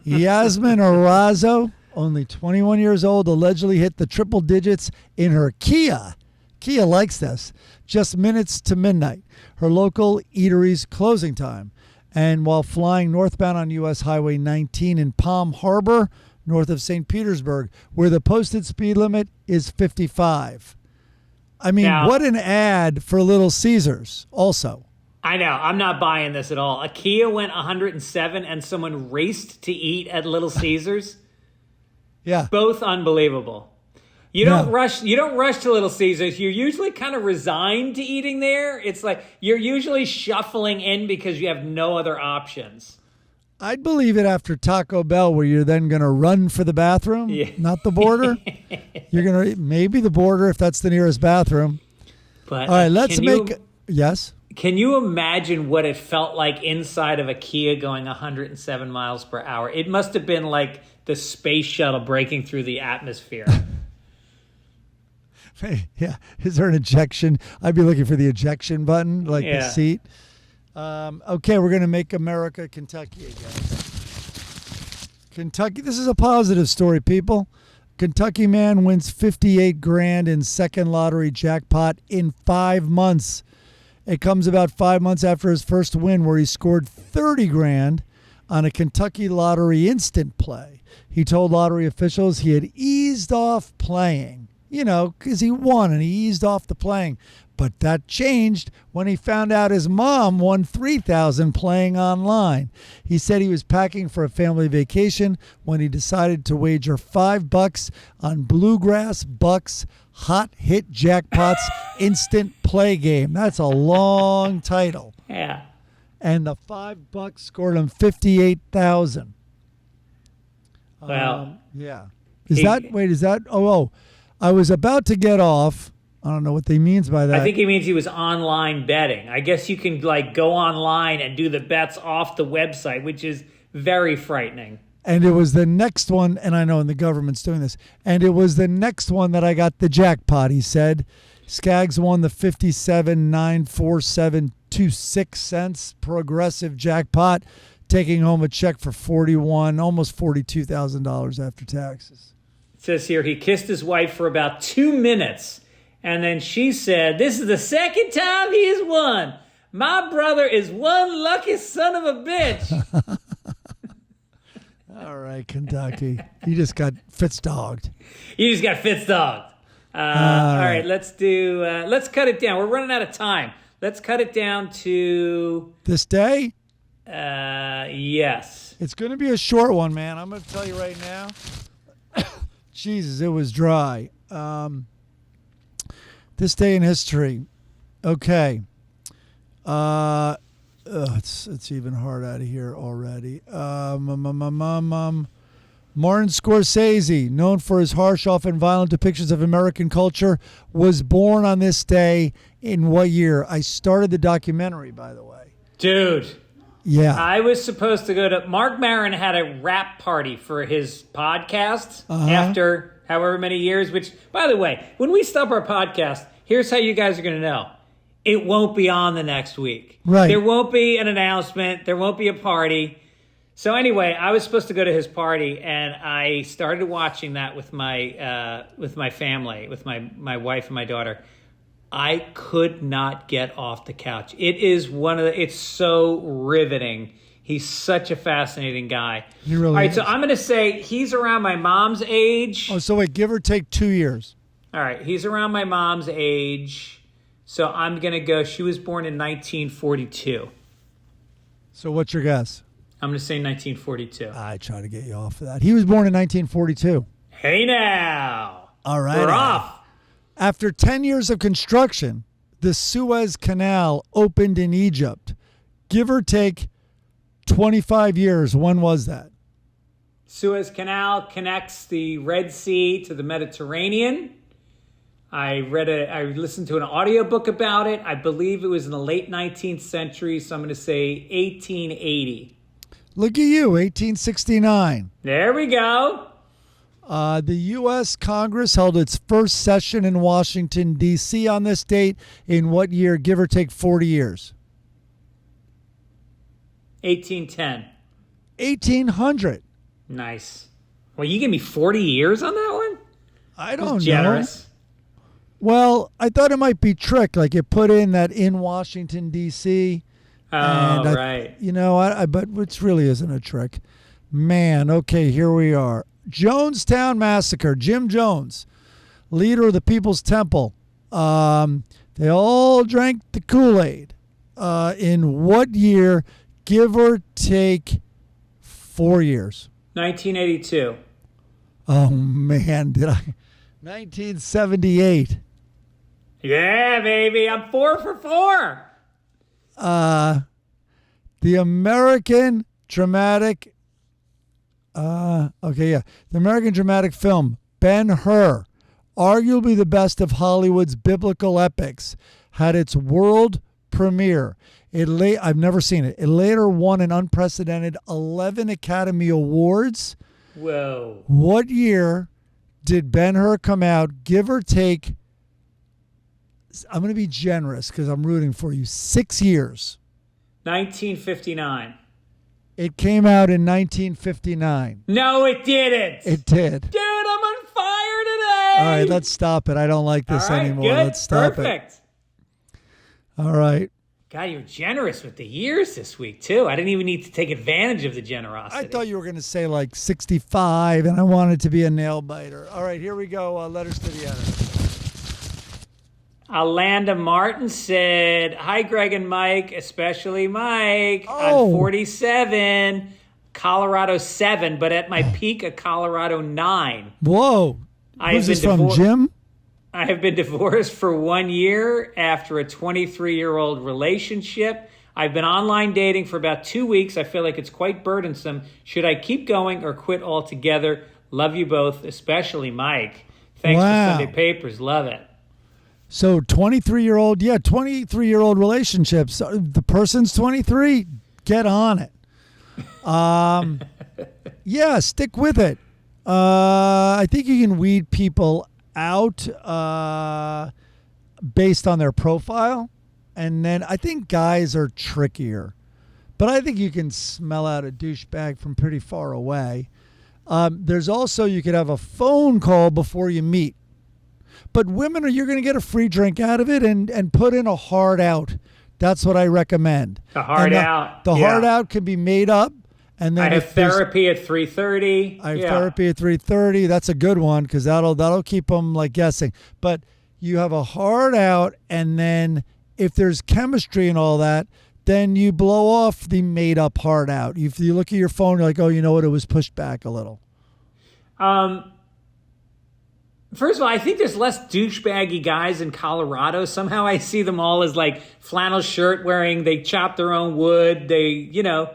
Yasmin Arazo, only 21 years old, allegedly hit the triple digits in her Kia. Kia likes this. Just minutes to midnight, her local eatery's closing time. And while flying northbound on U.S. Highway 19 in Palm Harbor, north of St. Petersburg, where the posted speed limit is 55. I mean, what an ad for Little Caesars also. I know. I'm not buying this at all. A Kia went 107 and someone raced to eat at Little Caesars. Yeah. Both unbelievable. You don't rush to Little Caesars. You're usually kind of resigned to eating there. It's like you're usually shuffling in because you have no other options. I'd believe it after Taco Bell, where you're then going to run for the bathroom, not the border. You're going to maybe the border if that's the nearest bathroom. But all right, let's yes. Can you imagine what it felt like inside of a Kia going 107 miles per hour? It must have been like the space shuttle breaking through the atmosphere. Yeah. Is there an ejection? I'd be looking for the ejection button, like the seat. Okay, we're going to make America Kentucky again. Kentucky, this is a positive story, people. Kentucky man wins $58,000 in second lottery jackpot in 5 months. It comes about 5 months after his first win, where he scored $30,000 on a Kentucky lottery instant play. He told lottery officials he had eased off playing, because he won and he eased off the playing. But that changed when he found out his mom won $3,000 playing online. He said he was packing for a family vacation when he decided to wager $5 on Bluegrass Bucks Hot Hit Jackpots Instant Play Game. That's a long title. Yeah. And the $5 scored him $58,000. Well, yeah. Is that? Oh, I was about to get off. I don't know what they means by that. I think he means he was online betting. I guess you can go online and do the bets off the website, which is very frightening. And it was the next one, and I know the government's doing this, and it was the next one that I got the jackpot, he said. Skaggs won the $57,947.26 progressive jackpot, taking home a check for almost $42,000 after taxes. It says here he kissed his wife for about 2 minutes. And then she said, "This is the second time he has won. My brother is one lucky son of a bitch." All right, Kentucky. You just got Fitz-dogged. You just got Fitz-dogged. All right, let's cut it down. We're running out of time. Let's cut it down to... This day? Yes. It's going to be a short one, man. I'm going to tell you right now. Jesus, it was dry. This day in history. Okay. It's even hard out of here already. Martin Scorsese, known for his harsh, often violent depictions of American culture, was born on this day in what year? I started the documentary, by the way. Dude. Yeah. I was supposed to go to... Mark Maron had a rap party for his podcast after however many years, which, by the way, when we stop our podcast, here's how you guys are going to know. It won't be on the next week. Right. There won't be an announcement. There won't be a party. So anyway, I was supposed to go to his party, and I started watching that with my family, with my wife and my daughter. I could not get off the couch. It's so riveting. He's such a fascinating guy. He really All right, is. so I'm going to say he's around my mom's age. Oh, so wait, give or take 2 years. All right, he's around my mom's age. So I'm going to go, she was born in 1942. So what's your guess? I'm going to say 1942. I try to get you off of that. He was born in 1942. Hey now. All right. We're off. After 10 years of construction, the Suez Canal opened in Egypt. Give or take 25 years. When was that? Suez Canal connects the Red Sea to the Mediterranean. I listened to an audiobook about it. I believe it was in the late 19th century, so I'm going to say 1880. Look at you, 1869. There we go. The U.S. Congress held its first session in Washington, D.C. on this date. In what year? Give or take 40 years. 1810. 1800. Nice. Well, you give me 40 years on that one? I don't Generous. know. Well, I thought it might be trick. Like it put in that in Washington, D.C. Oh, and right. But it really isn't a trick. Man, okay, here we are. Jonestown Massacre. Jim Jones, leader of the People's Temple. They all drank the Kool-Aid. In what year? Give or take 4 years. 1982. Oh, man, did I? 1978. Yeah, baby. I'm 4 for 4. The American dramatic... The American dramatic film, Ben-Hur, arguably the best of Hollywood's biblical epics, had its world premiere. I've never seen it. It later won an unprecedented 11 Academy Awards. Whoa. What year did Ben-Hur come out? Give or take, I'm going to be generous because I'm rooting for you, 6 years. 1959. It came out in 1959. No, it didn't. It did. Dude, I'm on fire today. All right, let's stop it. I don't like this anymore. Good. Let's stop Perfect. it. All right. God, you're generous with the years this week, too. I didn't even need to take advantage of the generosity. I thought you were going to say like 65, and I wanted to be a nail biter. All right, here we go. Letters to the editor. Alanda Martin said, hi, Greg and Mike, especially Mike. Oh. I'm 47, Colorado 7, but at my peak, a Colorado 9. Whoa. Who's this from, Jim? I have been divorced for 1 year after a 23-year-old relationship. I've been online dating for about 2 weeks. I feel like it's quite burdensome. Should I keep going or quit altogether? Love you both, especially Mike. Thanks for Sunday Papers. Love it. So 23-year-old relationships. The person's 23. Get on it. Yeah, stick with it. I think you can weed people out based on their profile. And then I think guys are trickier. But I think you can smell out a douchebag from pretty far away. There's also, you could have a phone call before you meet. But women, you're going to get a free drink out of it and put in a hard out. That's what I recommend. The hard out. The hard out can be made up, And then I have therapy at 3:30. I have therapy at 3:30. That's a good one because that'll keep them like guessing. But you have a hard out, and then if there's chemistry and all that, then you blow off the made up hard out. If you look at your phone, you're like, oh, you know what? It was pushed back a little. First of all, I think there's less douchebaggy guys in Colorado. Somehow I see them all as like flannel shirt wearing. They chop their own wood. They're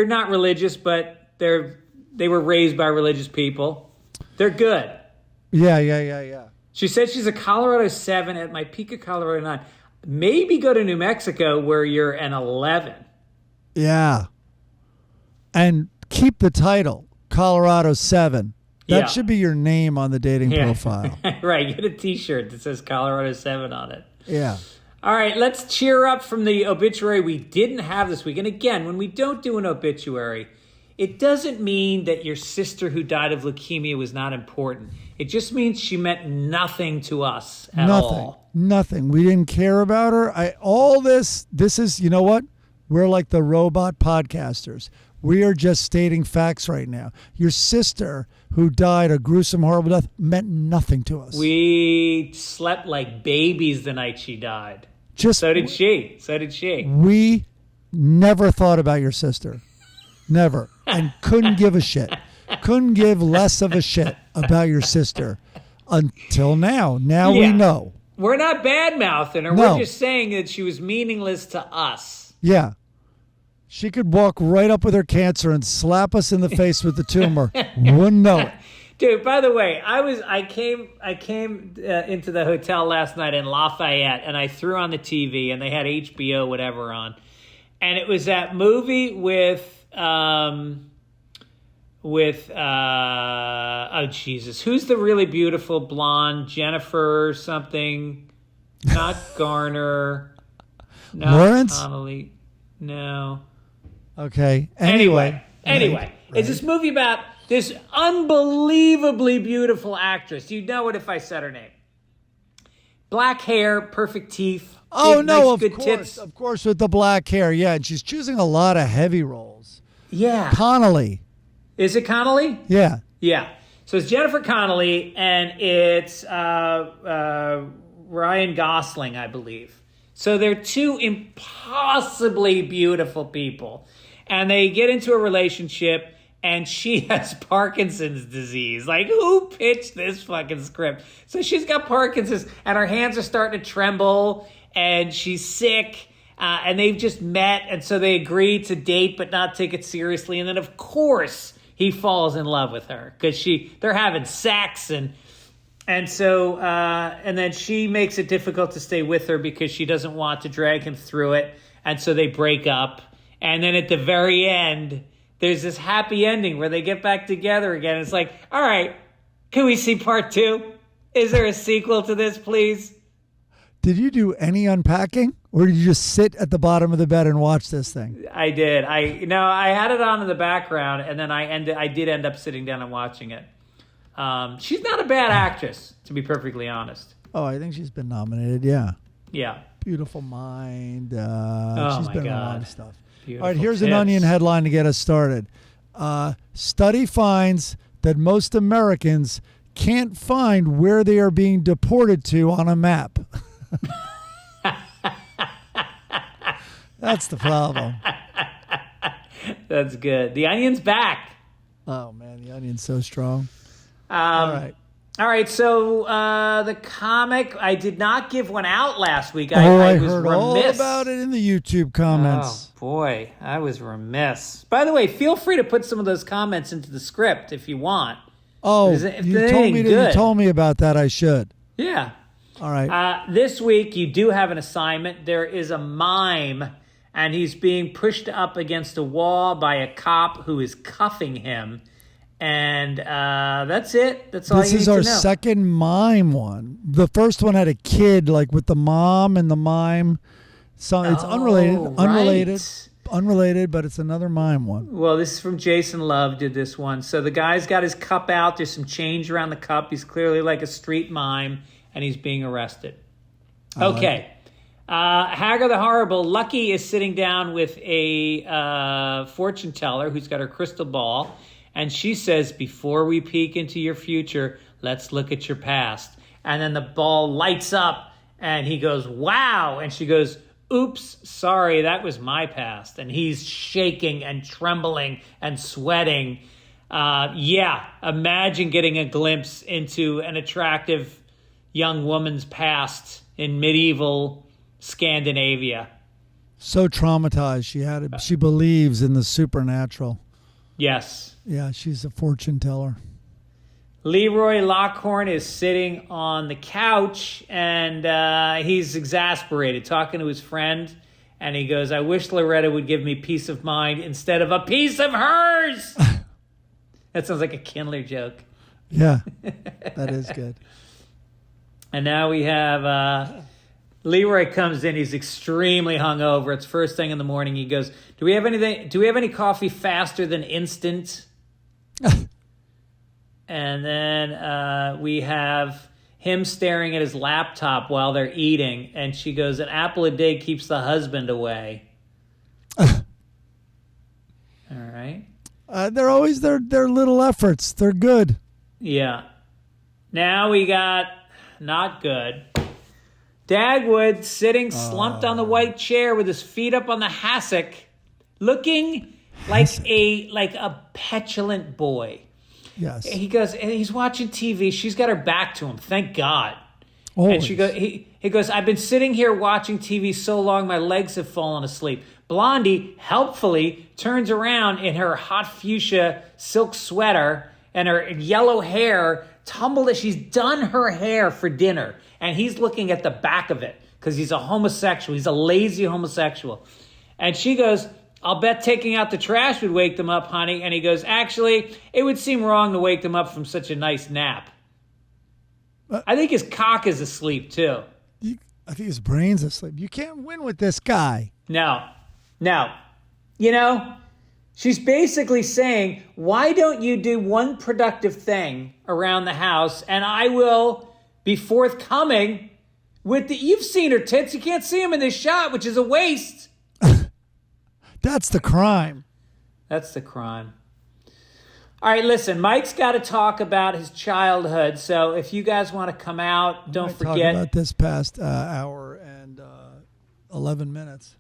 not religious, but they were raised by religious people. They're good. Yeah. She said she's a Colorado 7 at my peak of Colorado 9. Maybe go to New Mexico where you're an 11. Yeah. And keep the title, Colorado 7. That should be your name on the dating profile. Right. Get a T-shirt that says Colorado 7 on it. Yeah. All right. Let's cheer up from the obituary we didn't have this week. And again, when we don't do an obituary, it doesn't mean that your sister who died of leukemia was not important. It just means she meant nothing to us at all. Nothing. We didn't care about her. This is, you know what? We're like the robot podcasters. We are just stating facts right now. Your sister who died a gruesome, horrible death meant nothing to us. We slept like babies the night she died. So did she. We never thought about your sister. Never. And couldn't give a shit. Couldn't give less of a shit about your sister until now. Now we know. We're not bad-mouthing her. No. We're just saying that she was meaningless to us. Yeah. She could walk right up with her cancer and slap us in the face with the tumor. Wouldn't know it. Dude, by the way, I came into the hotel last night in Lafayette, and I threw on the TV, and they had HBO whatever on, and it was that movie with oh Jesus, who's the really beautiful blonde Jennifer something? Not Garner, not Lawrence? Connolly, no. Okay. Anyway, it's this movie about this unbelievably beautiful actress. You'd know it if I said her name. Black hair, perfect teeth. Oh, big, no, nice, of good course. tits. Of course, with the black hair. Yeah, and she's choosing a lot of heavy roles. Yeah. Connolly. Is it Connolly? Yeah. Yeah. So it's Jennifer Connelly, and it's Ryan Gosling, I believe. So they're two impossibly beautiful people. And they get into a relationship, and she has Parkinson's disease. Like, who pitched this fucking script? So she's got Parkinson's, and her hands are starting to tremble, and she's sick, and they've just met, and so they agree to date but not take it seriously. And then, of course, he falls in love with her because they're having sex, and so and then she makes it difficult to stay with her because she doesn't want to drag him through it, and so they break up. And then at the very end, there's this happy ending where they get back together again. It's like, all right, can we see part 2? Is there a sequel to this, please? Did you do any unpacking, or did you just sit at the bottom of the bed and watch this thing? I did. I had it on in the background, and then I did end up sitting down and watching it. She's not a bad actress, to be perfectly honest. Oh, I think she's been nominated. Yeah. Yeah. Beautiful Mind. She's my been in a God. lot of stuff. Beautiful All right, here's tits. an Onion headline to get us started. Study finds that most Americans can't find where they are being deported to on a map. That's the problem. That's good. The Onion's back. Oh, man, the Onion's so strong. All right. So the comic, I did not give one out last week. I was heard remiss. all about it in the YouTube comments. Oh, boy, I was remiss. By the way, feel free to put some of those comments into the script if you want. Oh, you told me about that. I should. Yeah. All right. This week, you do have an assignment. There is a mime, and he's being pushed up against a wall by a cop who is cuffing him. And that's it. That's all you need to know. This is our second mime one. The first one had a kid, like with the mom and the mime. So it's unrelated, but it's another mime one. Well, this is from Jason Love did this one. So the guy's got his cup out. There's some change around the cup. He's clearly like a street mime, and he's being arrested. Okay. Hagar the Horrible. Lucky is sitting down with a fortune teller who's got her crystal ball. And she says, before we peek into your future, let's look at your past. And then the ball lights up and he goes, wow. And she goes, oops, sorry, that was my past. And he's shaking and trembling and sweating. Imagine getting a glimpse into an attractive young woman's past in medieval Scandinavia. So traumatized. She believes in the supernatural. Yes. Yeah, she's a fortune teller. Leroy Lockhorn is sitting on the couch, and he's exasperated, talking to his friend. And he goes, I wish Loretta would give me peace of mind instead of a piece of hers. That sounds like a Kindler joke. Yeah, that is good. And now we have Leroy comes in. He's extremely hungover. It's first thing in the morning. He goes, do we have any coffee faster than instant? And then we have him staring at his laptop while they're eating. And she goes, an apple a day keeps the husband away. All right. They're always their little efforts. They're good. Yeah. Now we got not good. Dagwood sitting slumped on the white chair with his feet up on the hassock, looking like a petulant boy. Yes. He goes, and he's watching TV. She's got her back to him. Thank God. Always. And she goes, he goes, I've been sitting here watching TV so long my legs have fallen asleep. Blondie helpfully turns around in her hot fuchsia silk sweater and her yellow hair tumbled as she's done her hair for dinner. And he's looking at the back of it because he's a homosexual. He's a lazy homosexual. And she goes, I'll bet taking out the trash would wake them up, honey. And he goes, actually, it would seem wrong to wake them up from such a nice nap. I think his cock is asleep, too. I think his brain's asleep. You can't win with this guy. No. You know, she's basically saying, why don't you do one productive thing around the house and I will be forthcoming with you've seen her tits. You can't see them in this shot, which is a waste. That's the crime. That's the crime. All right, listen, Mike's got to talk about his childhood. So if you guys want to come out, don't forget. Talk about this past hour and 11 minutes.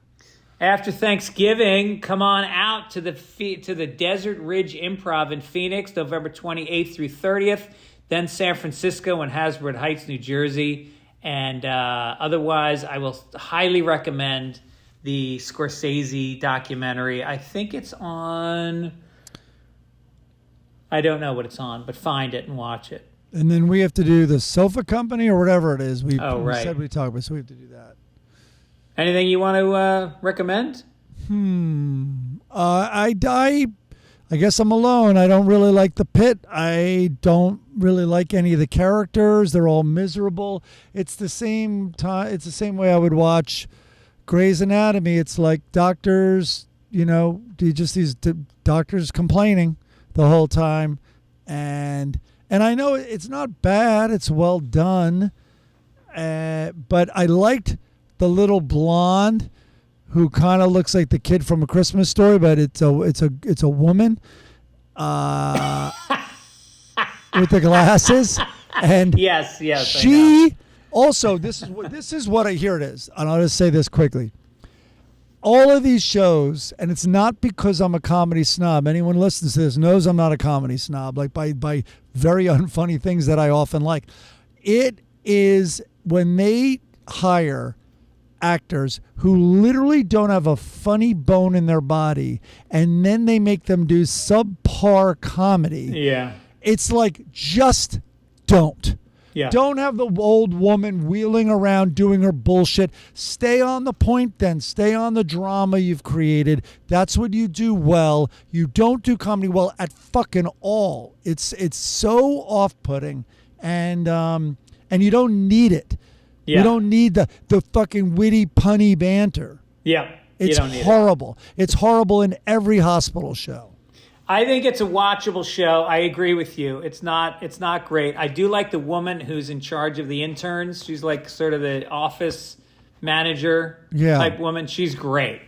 After Thanksgiving, come on out to the Desert Ridge Improv in Phoenix, November 28th through 30th. Then San Francisco and Hasbrook Heights, New Jersey. And otherwise, I will highly recommend the Scorsese documentary. I think it's on... I don't know what it's on, but find it and watch it. And then we have to do the Sofa Company or whatever it is. We said we'd talk about, so we have to do that. Anything you want to recommend? I guess I'm alone. I don't really like The Pit. I don't really like any of the characters. They're all miserable. It's the same time. It's the same way I would watch Grey's Anatomy. It's like doctors, these doctors complaining the whole time. And I know it's not bad. It's well done. But I liked the little blonde who kind of looks like the kid from A Christmas Story, but it's a woman with the glasses. And yes. She also this is what here it is. And I'll just say this quickly. All of these shows, and it's not because I'm a comedy snob. Anyone listens to this knows I'm not a comedy snob, like by very unfunny things that I often like. It is when they hire actors who literally don't have a funny bone in their body, and then they make them do subpar comedy. Yeah. It's like, just don't. Yeah. Don't have the old woman wheeling around doing her bullshit. Stay on the point then. Stay on the drama you've created. That's what you do well. You don't do comedy well at fucking all. It's so off-putting, and you don't need it. Yeah. You don't need the fucking witty, punny banter. Yeah. It's horrible. It's horrible in every hospital show. I think it's a watchable show. I agree with you. It's not great. I do like the woman who's in charge of the interns. She's like sort of the office manager type woman. She's great.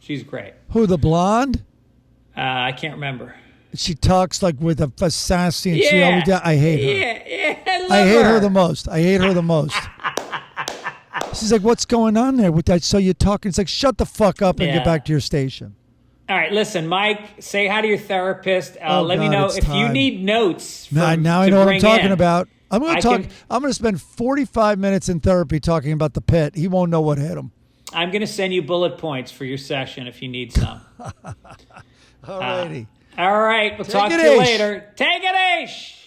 She's great. Who, the blonde? I can't remember. She talks like with a sassy, and I hate her. Yeah, I hate her the most. I hate her the most. She's like, what's going on there with that? So you're talking. It's like, shut the fuck up and get back to your station. All right, listen, Mike, say hi to your therapist. Let me know if you need notes. Now I know what I'm talking about. I'm going to talk. I'm going to spend 45 minutes in therapy talking about the pit. He won't know what hit him. I'm going to send you bullet points for your session if you need some. All righty. All right, we'll talk to you later. Take it, Ish.